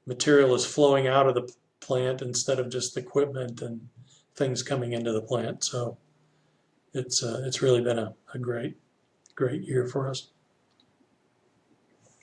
material is flowing out of the plant instead of just equipment and things coming into the plant. So it's really been a great year for us.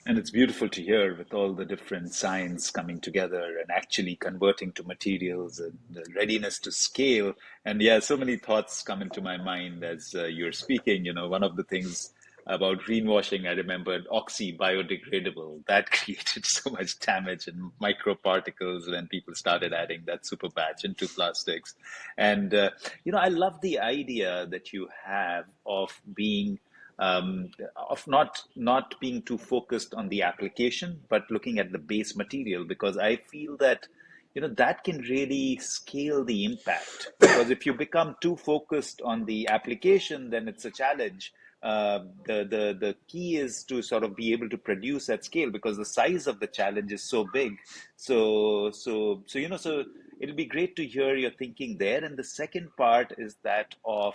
And it's beautiful to hear with all the different science coming together and actually converting to materials and the readiness to scale. And yeah, so many thoughts come into my mind as you're speaking. One of the things about greenwashing, I remembered oxy biodegradable. That created so much damage and microparticles when people started adding that super batch into plastics. And, I love the idea that you have of being of not being too focused on the application, but looking at the base material, because I feel that that can really scale the impact. Because if you become too focused on the application, then it's a challenge. The key is to sort of be able to produce at scale because the size of the challenge is so big. So it'll be great to hear your thinking there. And the second part is that of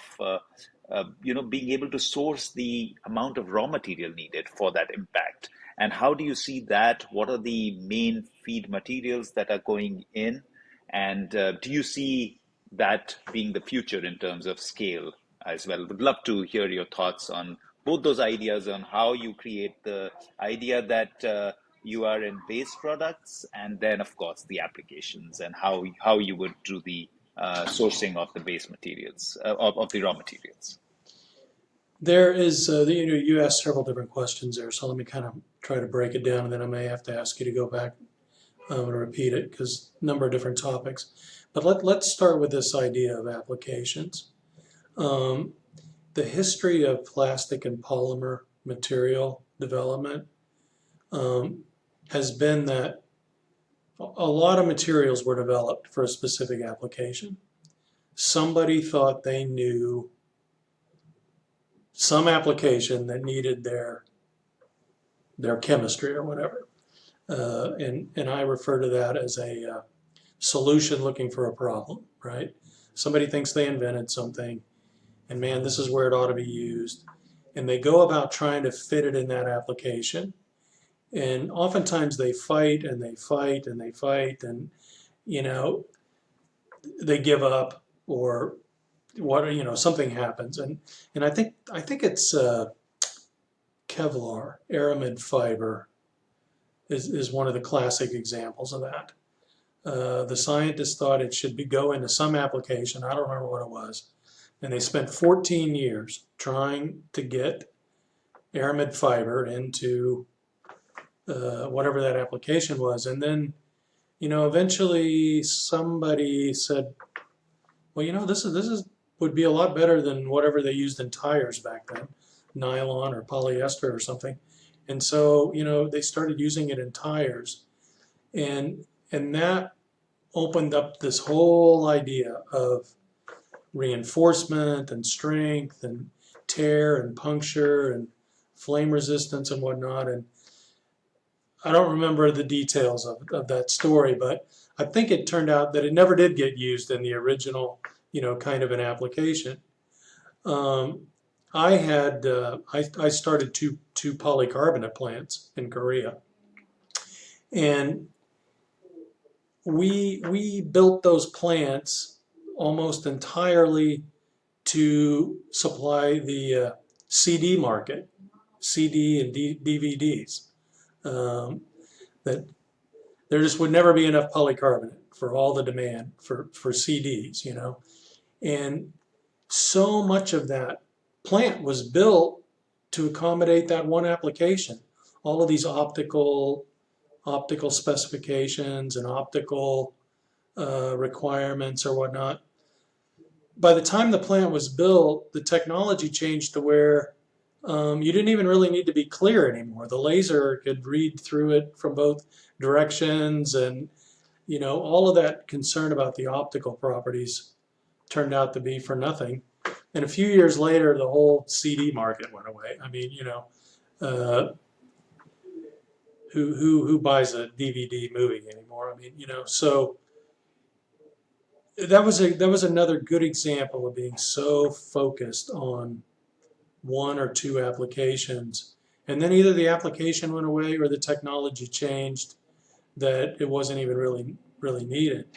being able to source the amount of raw material needed for that impact. And how do you see that? What are the main feed materials that are going in? And do you see that being the future in terms of scale? as well. Would love to hear your thoughts on both those ideas, on how you create the idea that you are in base products, and then of course the applications, and how you would do the sourcing of the base materials, of the raw materials. There is, you asked several different questions there, so let me kind of try to break it down, and then I may have to ask you to go back and repeat it because a number of different topics. But let's start with this idea of applications. Um, the history of plastic and polymer material development has been that a lot of materials were developed for a specific application. Somebody thought they knew some application that needed their chemistry or whatever. And I refer to that as a solution looking for a problem, right? Somebody thinks they invented something, and man, this is where it ought to be used. And they go about trying to fit it in that application. And oftentimes they fight and they fight and they fight, and you know, they give up, or something happens. And I think it's Kevlar, aramid fiber, is one of the classic examples of that. The scientists thought it should go into some application. I don't remember what it was. And they spent 14 years trying to get aramid fiber into whatever that application was. And then, eventually somebody said, well, this would be a lot better than whatever they used in tires back then, nylon or polyester or something. And so, they started using it in tires. And that opened up this whole idea of reinforcement and strength and tear and puncture and flame resistance and whatnot. And I don't remember the details of that story, but I think it turned out that it never did get used in the original, kind of an application. I started two polycarbonate plants in Korea, and we built those plants almost entirely to supply the CD market, CD and DVDs. That there just would never be enough polycarbonate for all the demand for CDs, and so much of that plant was built to accommodate that one application. All of these optical specifications and optical requirements or whatnot. By the time the plant was built, the technology changed to where you didn't even really need to be clear anymore. The laser could read through it from both directions, and all of that concern about the optical properties turned out to be for nothing. And a few years later, the whole CD market went away. I mean, who buys a DVD movie anymore? I mean, so that was another good example of being so focused on one or two applications, and then either the application went away or the technology changed that it wasn't even really needed.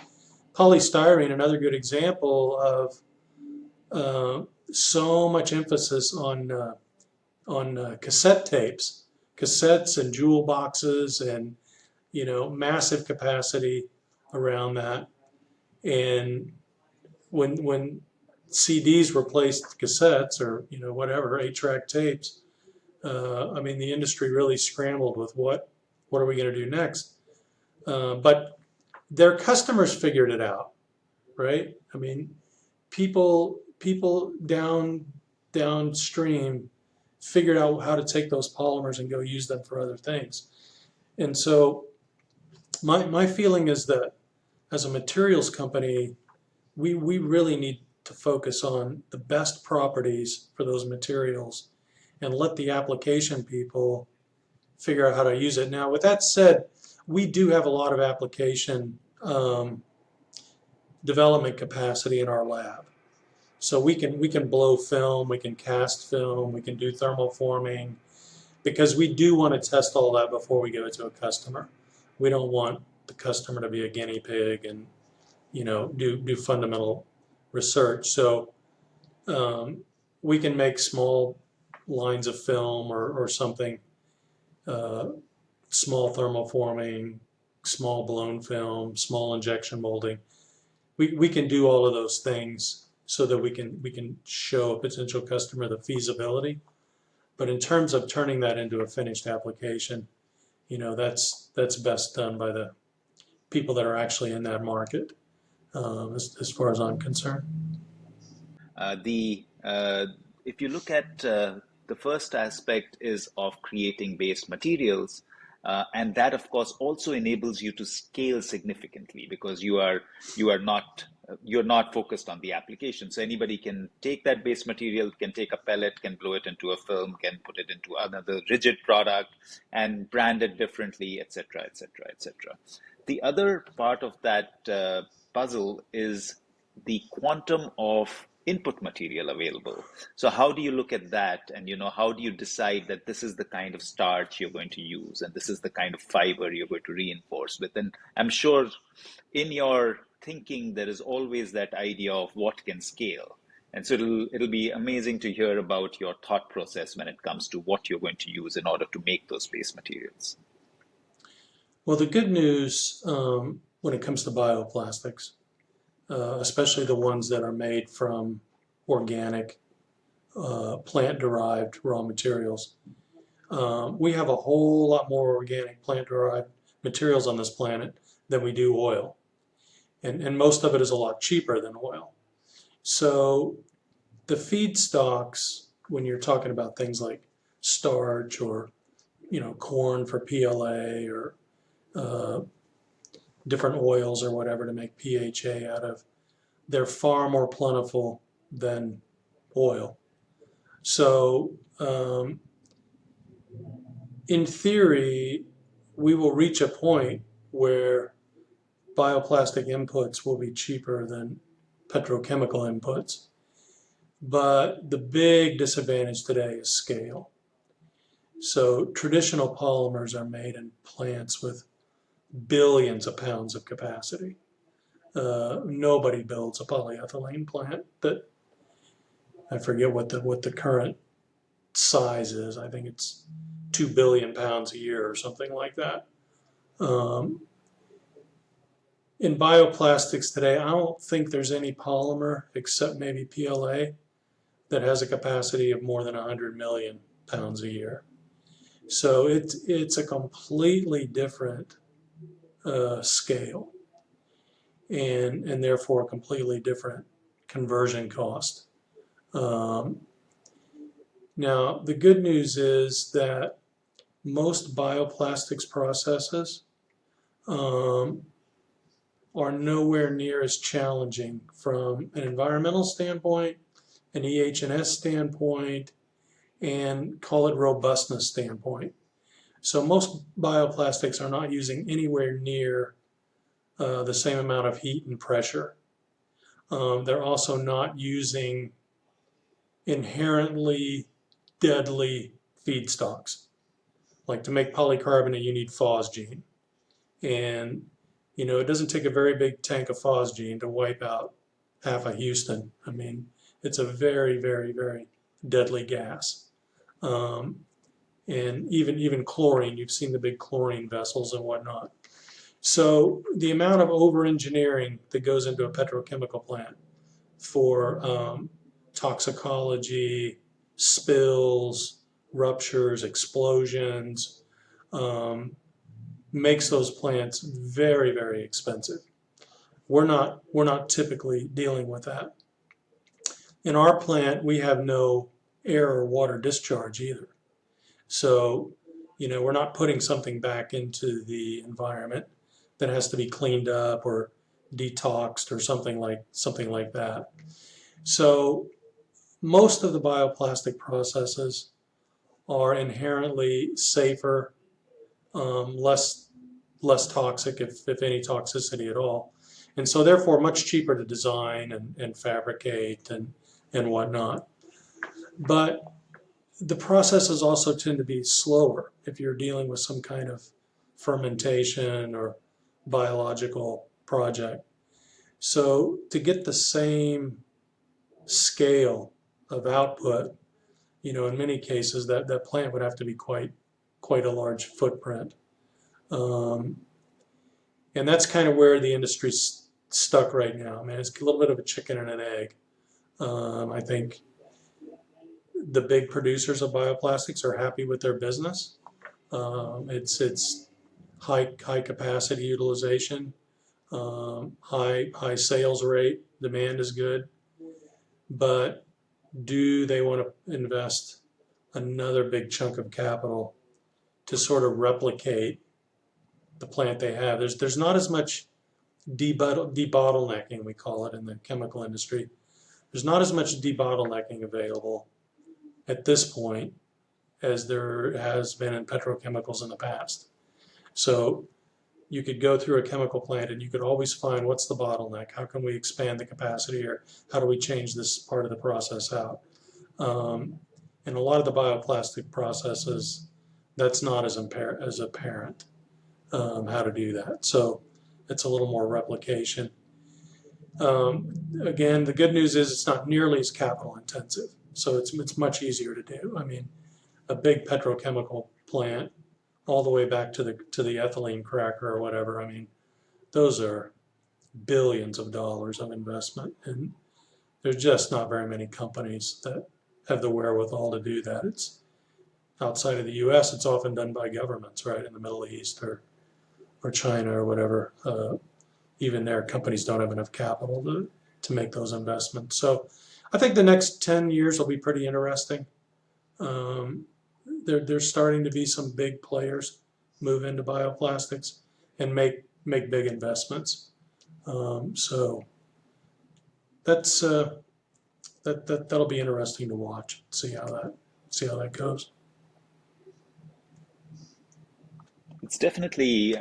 Polystyrene, another good example of so much emphasis on cassette tapes, cassettes and jewel boxes, and massive capacity around that. And when CDs replaced cassettes, or whatever, 8-track tapes, I mean, the industry really scrambled with what are we going to do next? But their customers figured it out, right? I mean, people downstream figured out how to take those polymers and go use them for other things. And so my feeling is that as a materials company, we really need to focus on the best properties for those materials and let the application people figure out how to use it. Now, with that said, we do have a lot of application development capacity in our lab. So we can blow film, we can cast film, we can do thermal forming, because we do want to test all that before we give it to a customer. We don't want the customer to be a guinea pig and do fundamental research. So we can make small lines of film or something, uh, small thermoforming, small blown film, small injection molding. We can do all of those things so that we can show a potential customer the feasibility. But in terms of turning that into a finished application, that's best done by the people that are actually in that market, as far as I'm concerned. The If you look at the first aspect is of creating base materials, and that of course also enables you to scale significantly because you're not focused on the application. So anybody can take that base material, can take a pellet, can blow it into a film, can put it into another rigid product and brand it differently, etc., etc., etc. The other part of that puzzle is the quantum of input material available. So how do you look at that, and how do you decide that this is the kind of starch you're going to use and this is the kind of fiber you're going to reinforce with? And I'm sure in your thinking there is always that idea of what can scale. And so it'll be amazing to hear about your thought process when it comes to what you're going to use in order to make those base materials. Well, the good news, when it comes to bioplastics, especially the ones that are made from organic, plant-derived raw materials. We have a whole lot more organic plant-derived materials on this planet than we do oil. And most of it is a lot cheaper than oil. So the feedstocks, when you're talking about things like starch or corn for PLA or uh, different oils or whatever to make PHA out of, they're far more plentiful than oil. So in theory, we will reach a point where bioplastic inputs will be cheaper than petrochemical inputs. But the big disadvantage today is scale. So traditional polymers are made in plants with billions of pounds of capacity. Nobody builds a polyethylene plant that, I forget what the current size is. I think it's 2 billion pounds a year or something like that. Um, in bioplastics today, I don't think there's any polymer except maybe PLA that has a capacity of more than 100 million pounds a year. So it's a completely different scale and therefore a completely different conversion cost. Um, Now, the good news is that most bioplastics processes um, are nowhere near as challenging from an environmental standpoint, an EH&S standpoint, and call it robustness standpoint. So most bioplastics are not using anywhere near the same amount of heat and pressure. They're also not using inherently deadly feedstocks. Like to make polycarbonate, you need phosgene. And, it doesn't take a very big tank of phosgene to wipe out half of Houston. I mean, it's a very, very, very deadly gas. Um, and even chlorine, you've seen the big chlorine vessels and whatnot. So the amount of over-engineering that goes into a petrochemical plant for toxicology, spills, ruptures, explosions, um, makes those plants very, very expensive. We're not typically dealing with that. In our plant, we have no air or water discharge either. So, we're not putting something back into the environment that has to be cleaned up or detoxed or something like that. So most of the bioplastic processes are inherently safer, less toxic, if any toxicity at all, and so therefore much cheaper to design and fabricate and whatnot. But the processes also tend to be slower if you're dealing with some kind of fermentation or biological project. So to get the same scale of output, in many cases that plant would have to be quite a large footprint. Um, and that's kind of where the industry's stuck right now. I mean, it's a little bit of a chicken and an egg. I think the big producers of bioplastics are happy with their business. It's high capacity utilization, high sales rate, demand is good, but do they want to invest another big chunk of capital to sort of replicate the plant they have? There's not as much debottlenecking, we call it in the chemical industry. There's not as much debottlenecking available at this point as there has been in petrochemicals in the past. So you could go through a chemical plant and you could always find what's the bottleneck, how can we expand the capacity, or how do we change this part of the process out. And a lot of the bioplastic processes, that's not as apparent how to do that. So it's a little more replication. Again, the good news is it's not nearly as capital intensive, so it's much easier to do. I mean, a big petrochemical plant, all the way back to the ethylene cracker or whatever. I mean, those are billions of dollars of investment, and there's just not very many companies that have the wherewithal to do that. It's outside of the U.S. It's often done by governments, right, in the Middle East or China or whatever. Even there, companies don't have enough capital to make those investments. So I think the next 10 years will be pretty interesting. There's starting to be some big players move into bioplastics and make big investments. So that's that'll be interesting to watch. See how that goes. It's definitely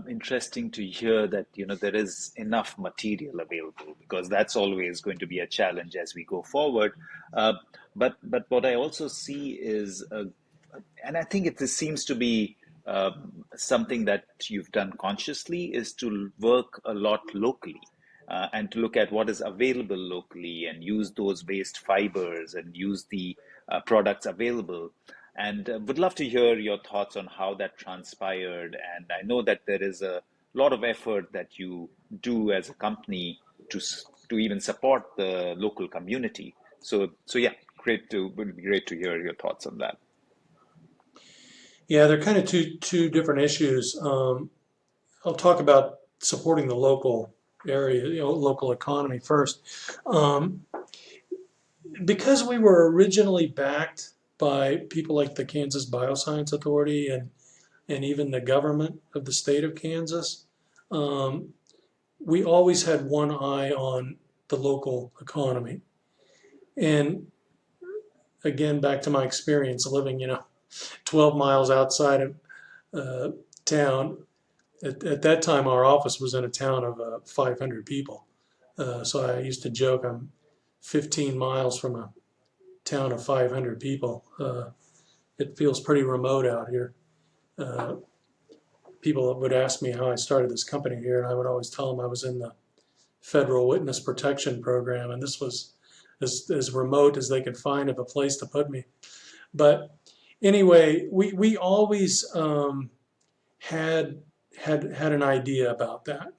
interesting to hear that there is enough material available, because that's always going to be a challenge as we go forward. Uh, but what I also see is, and I think this seems to be something that you've done consciously, is to work a lot locally. And to look at what is available locally and use those waste fibers and use the products available. And would love to hear your thoughts on how that transpired. And I know that there is a lot of effort that you do as a company to even support the local community. So yeah, would be great to hear your thoughts on that. Yeah, they're kind of two different issues. I'll talk about supporting the local area, local economy first. Um, because we were originally backed by people like the Kansas Bioscience Authority and even the government of the state of Kansas, um, we always had one eye on the local economy. And again, back to my experience living, 12 miles outside of uh, town. At that time, our office was in a town of 500 people. So I used to joke I'm 15 miles from a town of 500 people. It feels pretty remote out here. Uh, People would ask me how I started this company here, and I would always tell them I was in the Federal Witness Protection Program, and this was as remote as they could find of a place to put me. But anyway, we always had had an idea about that.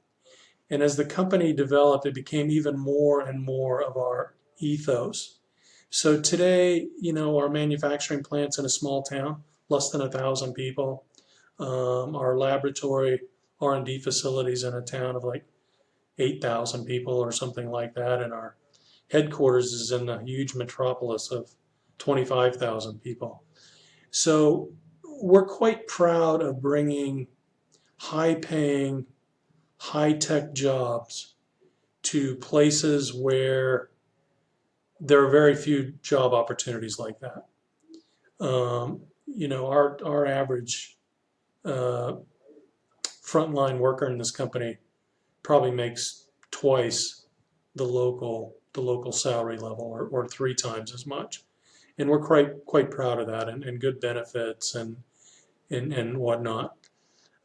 And as the company developed, it became even more and more of our ethos. So today, our manufacturing plant's in a small town, less than 1,000 people. Our laboratory R&D facilities in a town of like 8,000 people or something like that, and our headquarters is in a huge metropolis of 25,000 people. So we're quite proud of bringing high-paying, high-tech jobs to places where there are very few job opportunities like that. Our average uh, frontline worker in this company probably makes twice the local salary level, or three times as much, and we're quite proud of that, and good benefits and whatnot.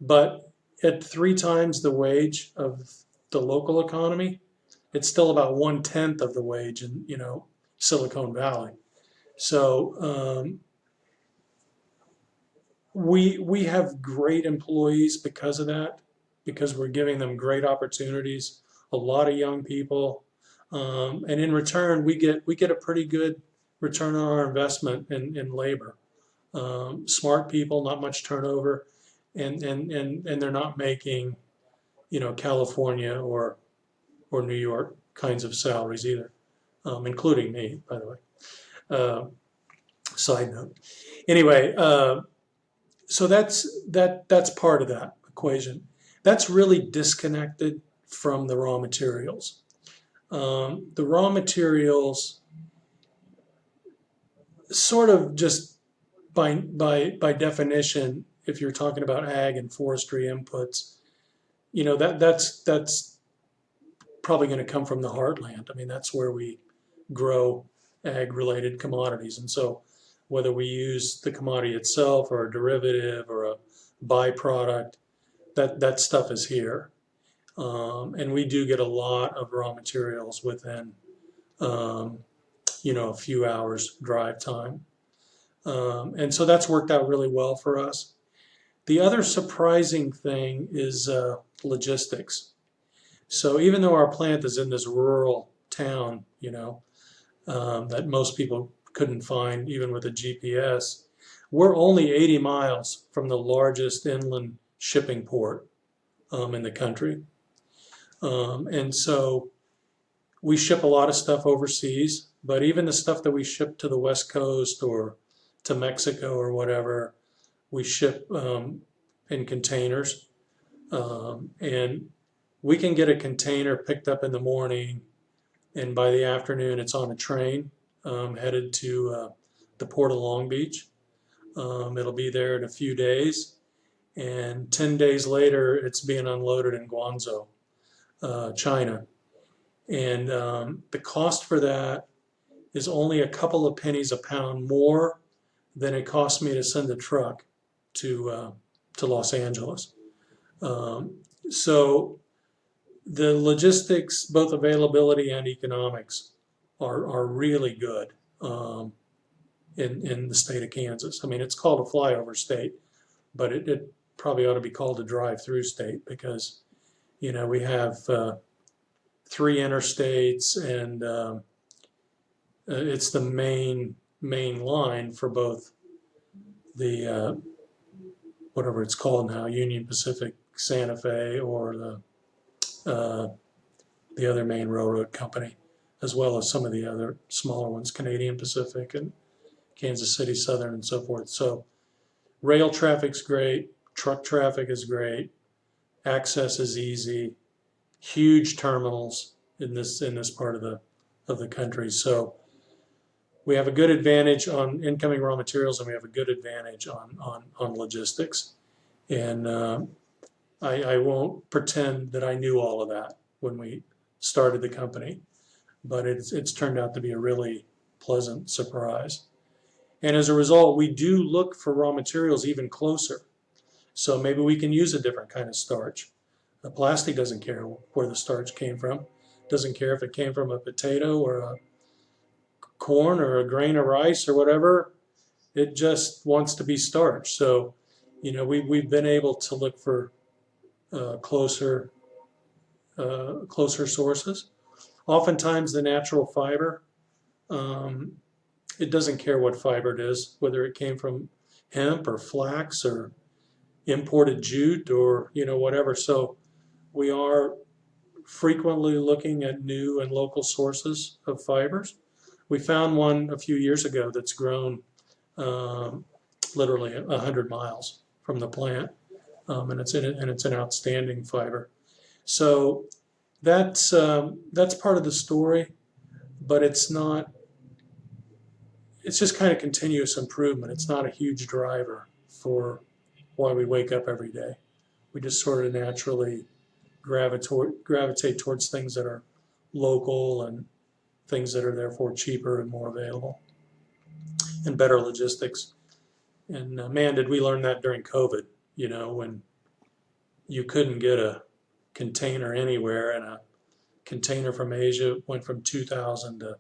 But at three times the wage of the local economy, it's still about 1/10 of the wage in Silicon Valley. So we have great employees because of that, because we're giving them great opportunities, a lot of young people, and in return we get a pretty good return on our investment in labor. Smart people, not much turnover, and they're not making, California or New York kinds of salaries either, including me, by the way. Uh, Side note. Anyway, so that's part of that equation. That's really disconnected from the raw materials. The raw materials, sort of just by definition, if you're talking about ag and forestry inputs, that's probably going to come from the heartland. I mean, that's where we grow ag-related commodities, and so whether we use the commodity itself or a derivative or a byproduct, that stuff is here. And we do get a lot of raw materials within, um, a few hours drive time. And so that's worked out really well for us. The other surprising thing is logistics. So even though our plant is in this rural town, that most people couldn't find even with a GPS, we're only 80 miles from the largest inland shipping port in the country. And so we ship a lot of stuff overseas, but even the stuff that we ship to the West Coast or to Mexico or whatever, we ship in containers. And we can get a container picked up in the morning, and by the afternoon, it's on a train headed to the Port of Long Beach. It'll be there in a few days, and 10 days later, it's being unloaded in Guangzhou, China. And the cost for that is only a couple of pennies a pound more than it cost me to send a truck to Los Angeles. So the logistics, both availability and economics, are really good in the state of Kansas. I mean, it's called a flyover state, but it probably ought to be called a drive-through state because, we have 3 interstates, and it's the main line for both the whatever it's called now, Union Pacific, Santa Fe, or the other main railroad company, as well as some of the other smaller ones, Canadian Pacific and Kansas City Southern and so forth. So rail traffic's great, truck traffic is great, access is easy, huge terminals in this part of the country. So we have a good advantage on incoming raw materials, and we have a good advantage on logistics. And I won't pretend that I knew all of that when we started the company, but it's turned out to be a really pleasant surprise. And as a result, we do look for raw materials even closer. So maybe we can use a different kind of starch. The plastic doesn't care where the starch came from. Doesn't care if it came from a potato or a corn or a grain of rice or whatever. It just wants to be starch. So, we've been able to look for closer sources. Oftentimes, the natural fiber, it doesn't care what fiber it is, whether it came from hemp or flax or imported jute or whatever. So we are frequently looking at new and local sources of fibers. We found one a few years ago that's grown literally 100 miles from the plant, and it's an outstanding fiber. So that's part of the story, but it's not. It's just kind of continuous improvement. It's not a huge driver for why we wake up every day. We just sort of naturally gravitate towards things that are local and things that are therefore cheaper and more available and better logistics. And man, did we learn that during COVID, when you couldn't get a container anywhere, and a container from Asia went from $2,000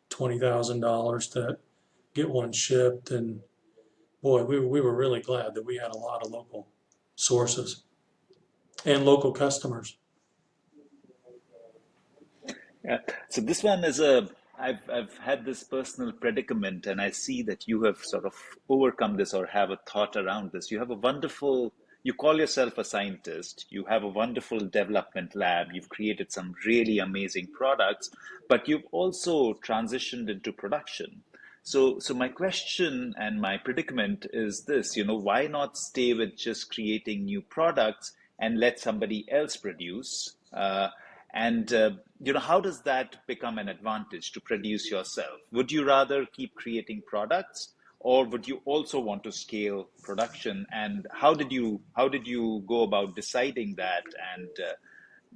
to $20,000 to get one shipped. And boy, we were really glad that we had a lot of local sources and local customers. Yeah. So this one is a I've had this personal predicament, and I see that you have sort of overcome this or have a thought around this. You have a wonderful, you call yourself a scientist, you have a wonderful development lab, you've created some really amazing products, but you've also transitioned into production. So my question and my predicament is this, why not stay with just creating new products and let somebody else produce? And how does that become an advantage to produce yourself? Would you rather keep creating products, or would you also want to scale production? And how did you go about deciding that? And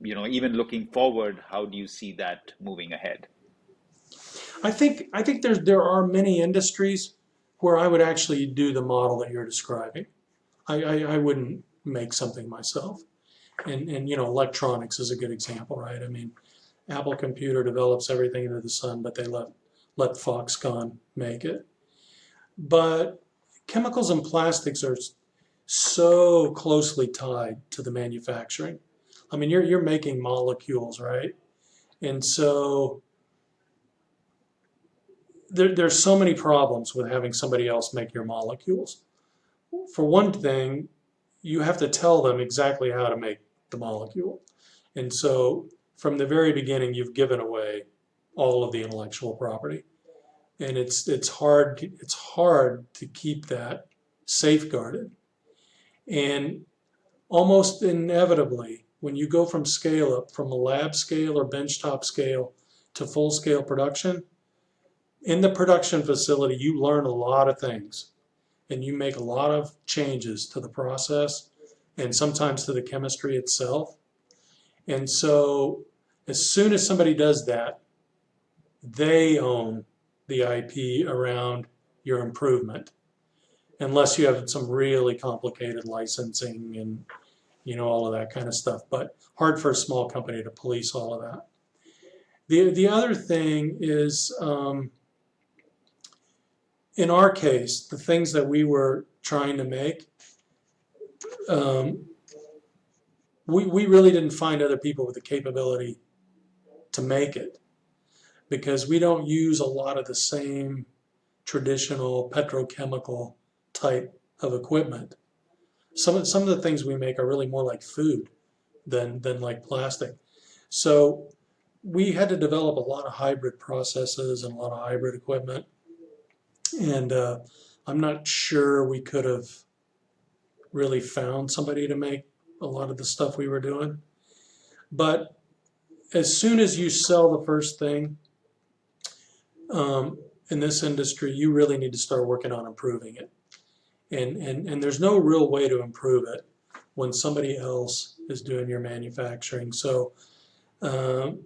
even looking forward, how do you see that moving ahead? I think there are many industries where I would actually do the model that you're describing. I wouldn't make something myself. And electronics is a good example, right? I mean, Apple Computer develops everything under the sun, but they let Foxconn make it. But chemicals and plastics are so closely tied to the manufacturing. I mean, you're making molecules, right? And so there's so many problems with having somebody else make your molecules. For one thing, you have to tell them exactly how to make the molecule. And so from the very beginning, you've given away all of the intellectual property. And it's hard to keep that safeguarded. And almost inevitably, when you go from scale up, from a lab scale or benchtop scale to full scale production, in the production facility, you learn a lot of things and you make a lot of changes to the process and sometimes to the chemistry itself. And so as soon as somebody does that, they own the IP around your improvement, unless you have some really complicated licensing and all of that kind of stuff. But hard for a small company to police all of that. The other thing is, in our case, the things that we were trying to make, um, we really didn't find other people with the capability to make it because we don't use a lot of the same traditional petrochemical type of equipment. Some of the things we make are really more like food than like plastic. So we had to develop a lot of hybrid processes and a lot of hybrid equipment. And I'm not sure we could have really found somebody to make a lot of the stuff we were doing. But as soon as you sell the first thing in this industry, you really need to start working on improving it. And there's no real way to improve it when somebody else is doing your manufacturing. So um,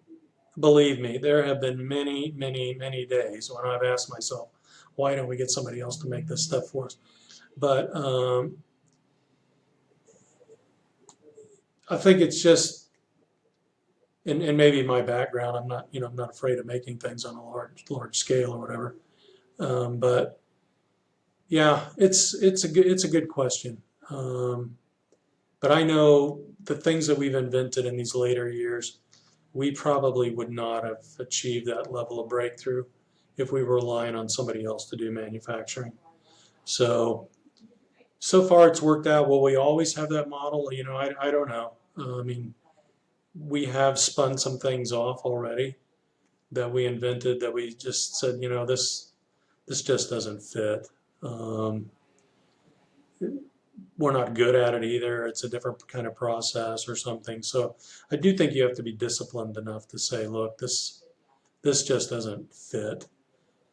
believe me, there have been many, many, many days when I've asked myself, why don't we get somebody else to make this stuff for us? But I think it's just, and maybe my background, I'm not afraid of making things on a large scale or whatever. But yeah, it's a good question. But I know the things that we've invented in these later years, we probably would not have achieved that level of breakthrough if we were relying on somebody else to do manufacturing. So far it's worked out. Will we always have that model? I don't know. I mean, we have spun some things off already that we invented that we just said, this just doesn't fit. Um, we're not good at it either. It's a different kind of process or something. So I do think you have to be disciplined enough to say, look, this just doesn't fit,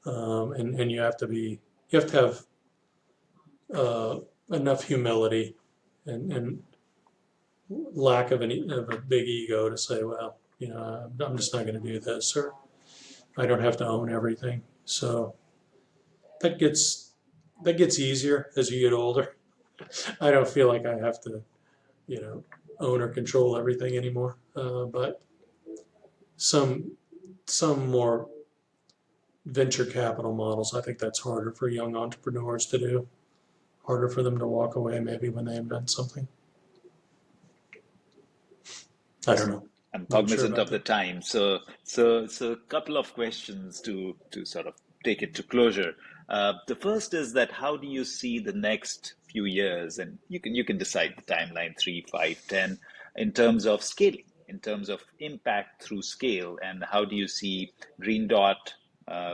and you have to have enough humility and lack of a big ego to say, well, I'm just not going to do this, or I don't have to own everything. So that gets easier as you get older. I don't feel like I have to, own or control everything anymore. But some more venture capital models. I think that's harder for young entrepreneurs to do, harder for them to walk away maybe when they invent something. I don't know. I'm Not sure cognizant about of the that. time, so a couple of questions to sort of take it to closure. The first is that how do you see the next few years, and you can decide the timeline, 3, 5, 10, in terms of scaling, in terms of impact through scale, and how do you see Green Dot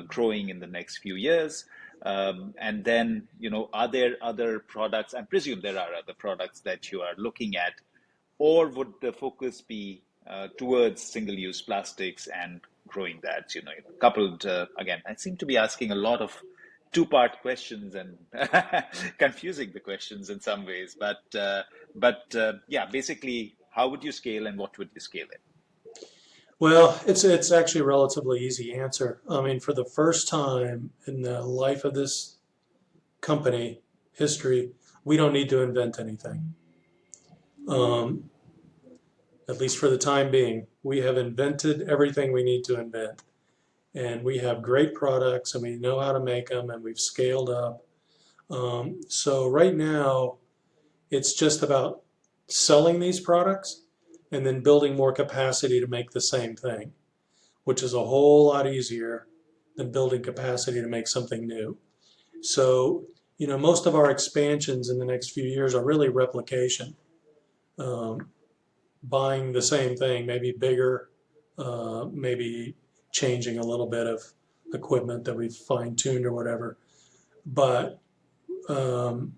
growing in the next few years? And then, are there other products? I presume there are other products that you are looking at, or would the focus be towards single-use plastics and growing that, coupled, again, I seem to be asking a lot of two-part questions and confusing the questions in some ways, but yeah, basically, how would you scale and what would you scale in? Well, it's actually a relatively easy answer. I mean, for the first time in the life of this company history, we don't need to invent anything. Um, at least for the time being, we have invented everything we need to invent, and we have great products, and we know how to make them, and we've scaled up. So right now, it's just about selling these products and then building more capacity to make the same thing, which is a whole lot easier than building capacity to make something new. So, most of our expansions in the next few years are really replication, um, buying the same thing, maybe bigger, maybe changing a little bit of equipment that we've fine tuned or whatever. But um,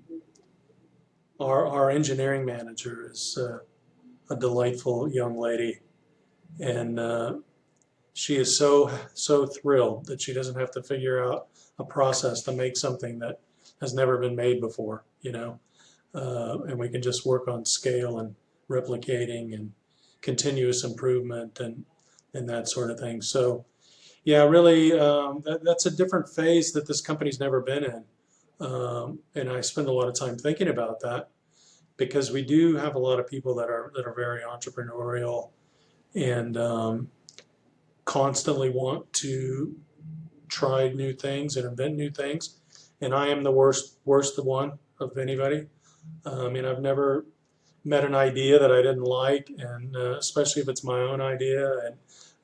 our engineering manager is a delightful young lady, and she is so thrilled that she doesn't have to figure out a process to make something that has never been made before, and we can just work on scale and replicating and continuous improvement and that sort of thing. So yeah, really, that's a different phase that this company's never been in, and I spend a lot of time thinking about that because we do have a lot of people that are very entrepreneurial and constantly want to try new things and invent new things. And I am the worst one of anybody. I mean, I've never met an idea that I didn't like, and especially if it's my own idea. And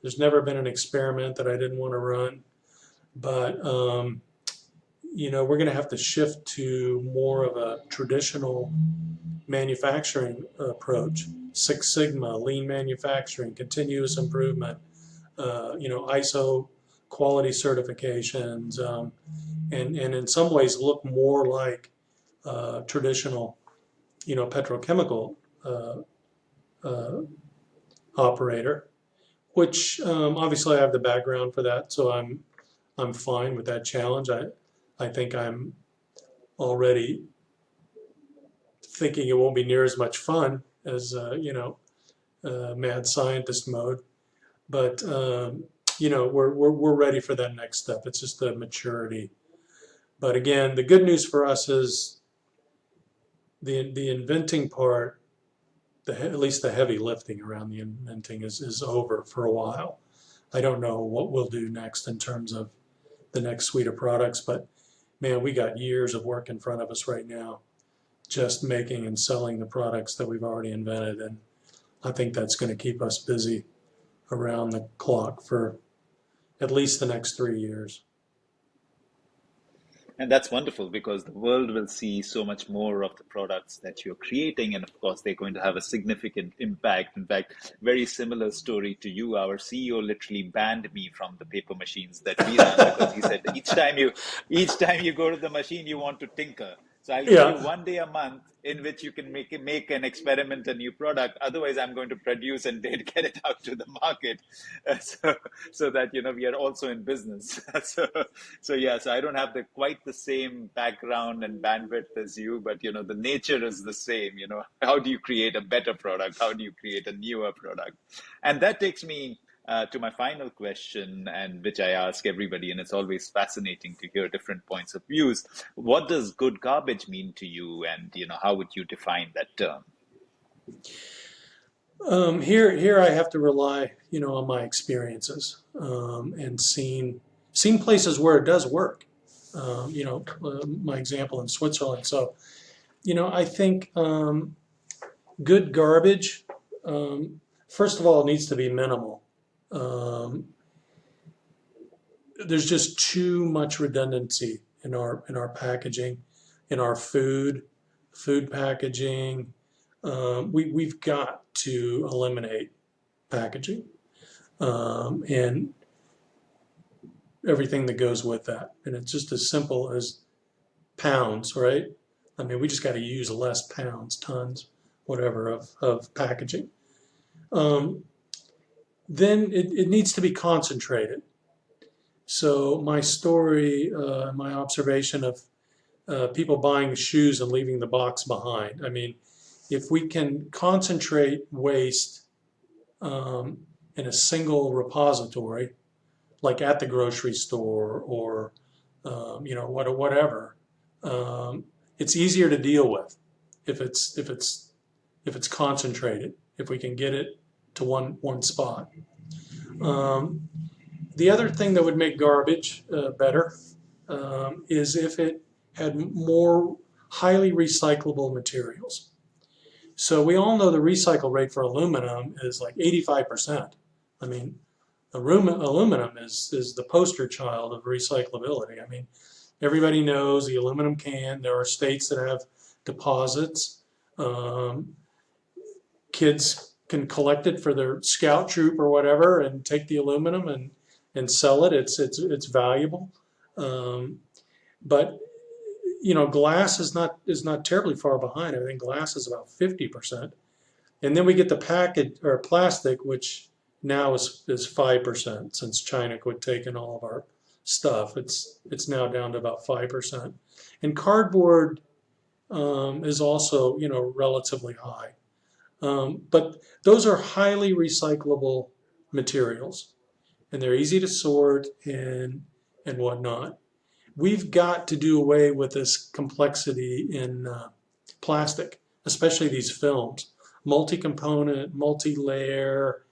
there's never been an experiment that I didn't want to run. But we're going to have to shift to more of a traditional manufacturing approach. Six Sigma, lean manufacturing, continuous improvement, ISO quality certifications, and in some ways look more like traditional, petrochemical uh, uh, operator. Which obviously I have the background for that, so I'm fine with that challenge. I think I'm already thinking it won't be near as much fun as mad scientist mode. But we're ready for that next step. It's just the maturity. But again, the good news for us is the inventing part, at least the heavy lifting around the inventing is over for a while. I don't know what we'll do next in terms of the next suite of products, but man, we got years of work in front of us right now, just making and selling the products that we've already invented. And I think that's going to keep us busy around the clock for at least the next 3 years. And that's wonderful because the world will see so much more of the products that you're creating. And of course, they're going to have a significant impact. In fact, very similar story to you. Our CEO literally banned me from the paper machines that we run because he said each time you go to the machine, you want to tinker. So I'll give you Yeah, 1 day a month in which you can make an experiment, a new product. Otherwise, I'm going to produce and get it out to the market, so that we are also in business. so so I don't have the quite the same background and bandwidth as you, but the nature is the same. How do you create a better product? How do you create a newer product? And that takes me to my final question, and which I ask everybody, and it's always fascinating to hear different points of views. What does good garbage mean to you, and how would you define that term? here I have to rely, on my experiences and seeing. seen places where it does work. My example in Switzerland. So, I think good garbage, first of all, it needs to be minimal. Um, there's just too much redundancy in our packaging, in our food packaging. We've got to eliminate packaging and everything that goes with that. And it's just as simple as pounds, right? I mean, we just got to use less pounds, tons, whatever, of packaging. Um, then it needs to be concentrated. So my story, my observation of people buying shoes and leaving the box behind. I mean, if we can concentrate waste in a single repository, like at the grocery store or whatever, it's easier to deal with if it's concentrated. If we can get it to one spot. Um, the other thing that would make garbage better is if it had more highly recyclable materials. So we all know the recycle rate for aluminum is like 85%. I mean, aluminum is the poster child of recyclability. I mean, everybody knows the aluminum can. There are states that have deposits. Kids can collect it for their scout troop or whatever and take the aluminum and sell it. It's valuable. But glass is not terribly far behind. I think glass is about 50%. And then we get the package or plastic, which now is 5% since China quit taking all of our stuff. It's now down to about 5%. And cardboard is also relatively high. But those are highly recyclable materials, and they're easy to sort and whatnot. We've got to do away with this complexity in plastic, especially these films, multi-component, multi-layer.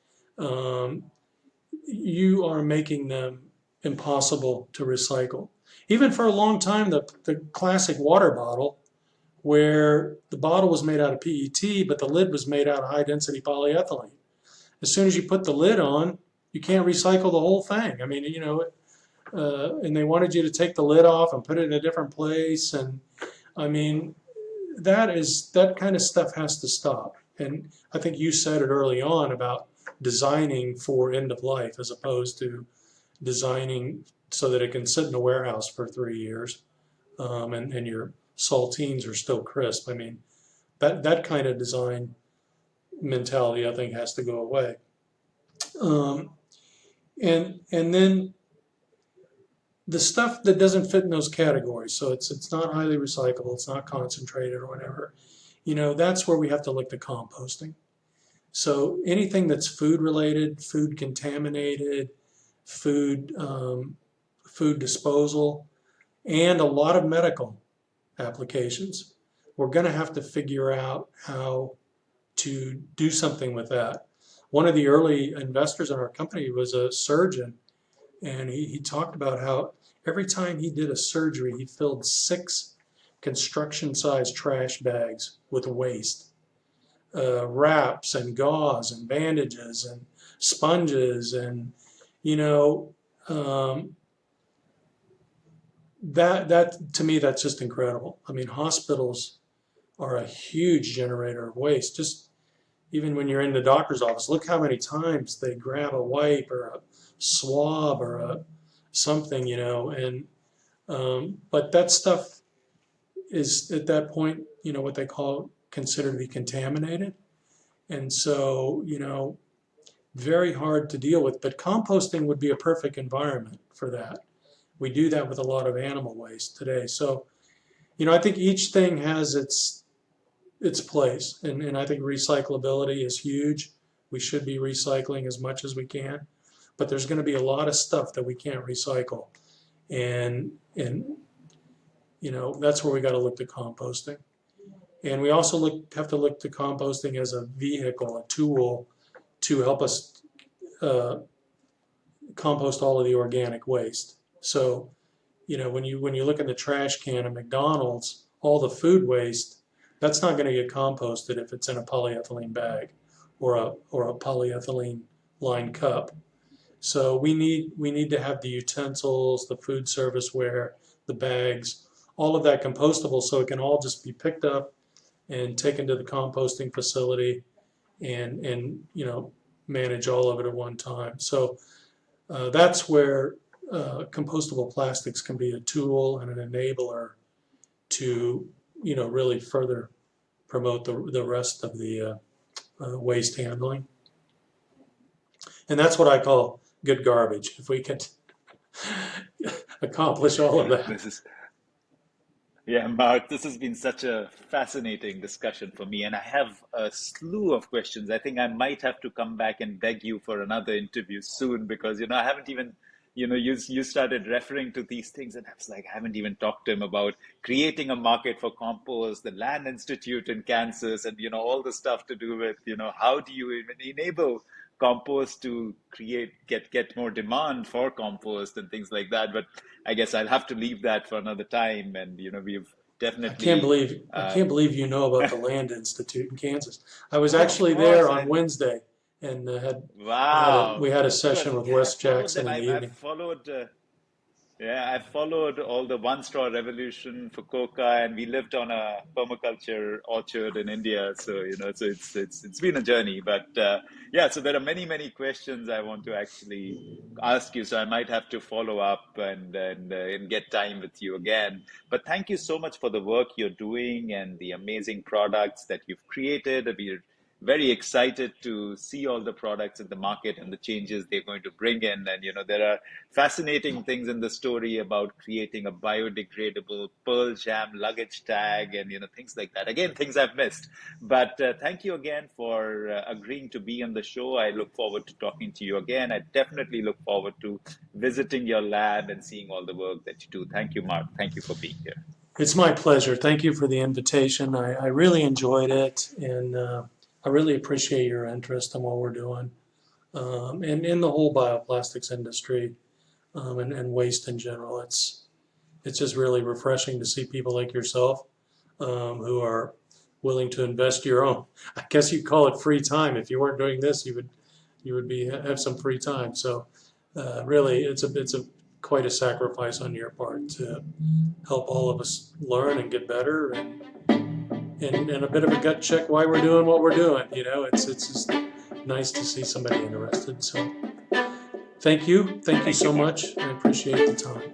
You are making them impossible to recycle. Even for a long time, the classic water bottle, where the bottle was made out of PET, but the lid was made out of high-density polyethylene. As soon as you put the lid on, you can't recycle the whole thing. I mean, and they wanted you to take the lid off and put it in a different place. And I mean, that kind of stuff has to stop. And I think you said it early on about designing for end of life as opposed to designing so that it can sit in a warehouse for 3 years and your saltines are still crisp. I mean, that kind of design mentality, I think, has to go away. And then the stuff that doesn't fit in those categories, so it's not highly recyclable, it's not concentrated or whatever, that's where we have to look to composting. So anything that's food related, food contaminated, food disposal, and a lot of medical applications, we're going to have to figure out how to do something with that. One of the early investors in our company was a surgeon, and he talked about how every time he did a surgery, he filled 6 construction-sized trash bags with waste, wraps and gauze and bandages and sponges, and that to me, that's just incredible. I mean, hospitals are a huge generator of waste. Just even when you're in the doctor's office, look how many times they grab a wipe or a swab or something, and but that stuff is at that point, what they call considered to be contaminated, and so very hard to deal with. But composting would be a perfect environment for that. We do that with a lot of animal waste today. So, I think each thing has its place, and I think recyclability is huge. We should be recycling as much as we can, but there's going to be a lot of stuff that we can't recycle, and that's where we got to look to composting. And we also have to look to composting as a vehicle, a tool to help us compost all of the organic waste. So, when you look in the trash can at McDonald's, all the food waste, that's not going to get composted if it's in a polyethylene bag or a polyethylene lined cup. So we need to have the utensils, the food service ware, the bags, all of that compostable so it can all just be picked up and taken to the composting facility and manage all of it at one time. So that's where compostable plastics can be a tool and an enabler to really further promote the rest of the waste handling. And that's what I call good garbage. If we can accomplish all of that. This is Yeah, Mark, this has been such a fascinating discussion for me, and I have a slew of questions. I think I might have to come back and beg you for another interview soon because, I haven't even, you started referring to these things, and I was like, I haven't even talked to him about creating a market for compost, the Land Institute in Kansas, and, all the stuff to do with, how do you even enable compost to get more demand for compost and things like that. But I guess I'll have to leave that for another time. And we've I can't definitely, believe I can't believe you know about the Land Institute in Kansas. I was oh, of actually there course, on Wednesday and we wow, had a of course, session with yeah, Wes I've followed Jackson them. in the I've evening. followed. Yeah, I followed all the one straw revolution for coca, and we lived on a permaculture orchard in India. So so it's been a journey. But yeah, so there are many questions I want to actually ask you. So I might have to follow up and get time with you again. But thank you so much for the work you're doing and the amazing products that you've created. We're very excited to see all the products in the market and the changes they're going to bring in. And there are fascinating things in the story about creating a biodegradable pearl jam luggage tag and things like that. Again, things I've missed. But thank you again for agreeing to be on the show. I look forward to talking to you again. I definitely look forward to visiting your lab and seeing all the work that you do. Thank you, Mark. Thank you for being here. It's my pleasure. Thank you for the invitation. I really enjoyed it, and I really appreciate your interest in what we're doing, and in the whole bioplastics industry, and waste in general. It's just really refreshing to see people like yourself who are willing to invest your own. I guess you'd call it free time. If you weren't doing this, you would be have some free time. So really, it's a quite a sacrifice on your part to help all of us learn and get better, and a bit of a gut check why we're doing what we're doing. It's just nice to see somebody interested. So thank you Thank you, so Mark. much. I appreciate the time.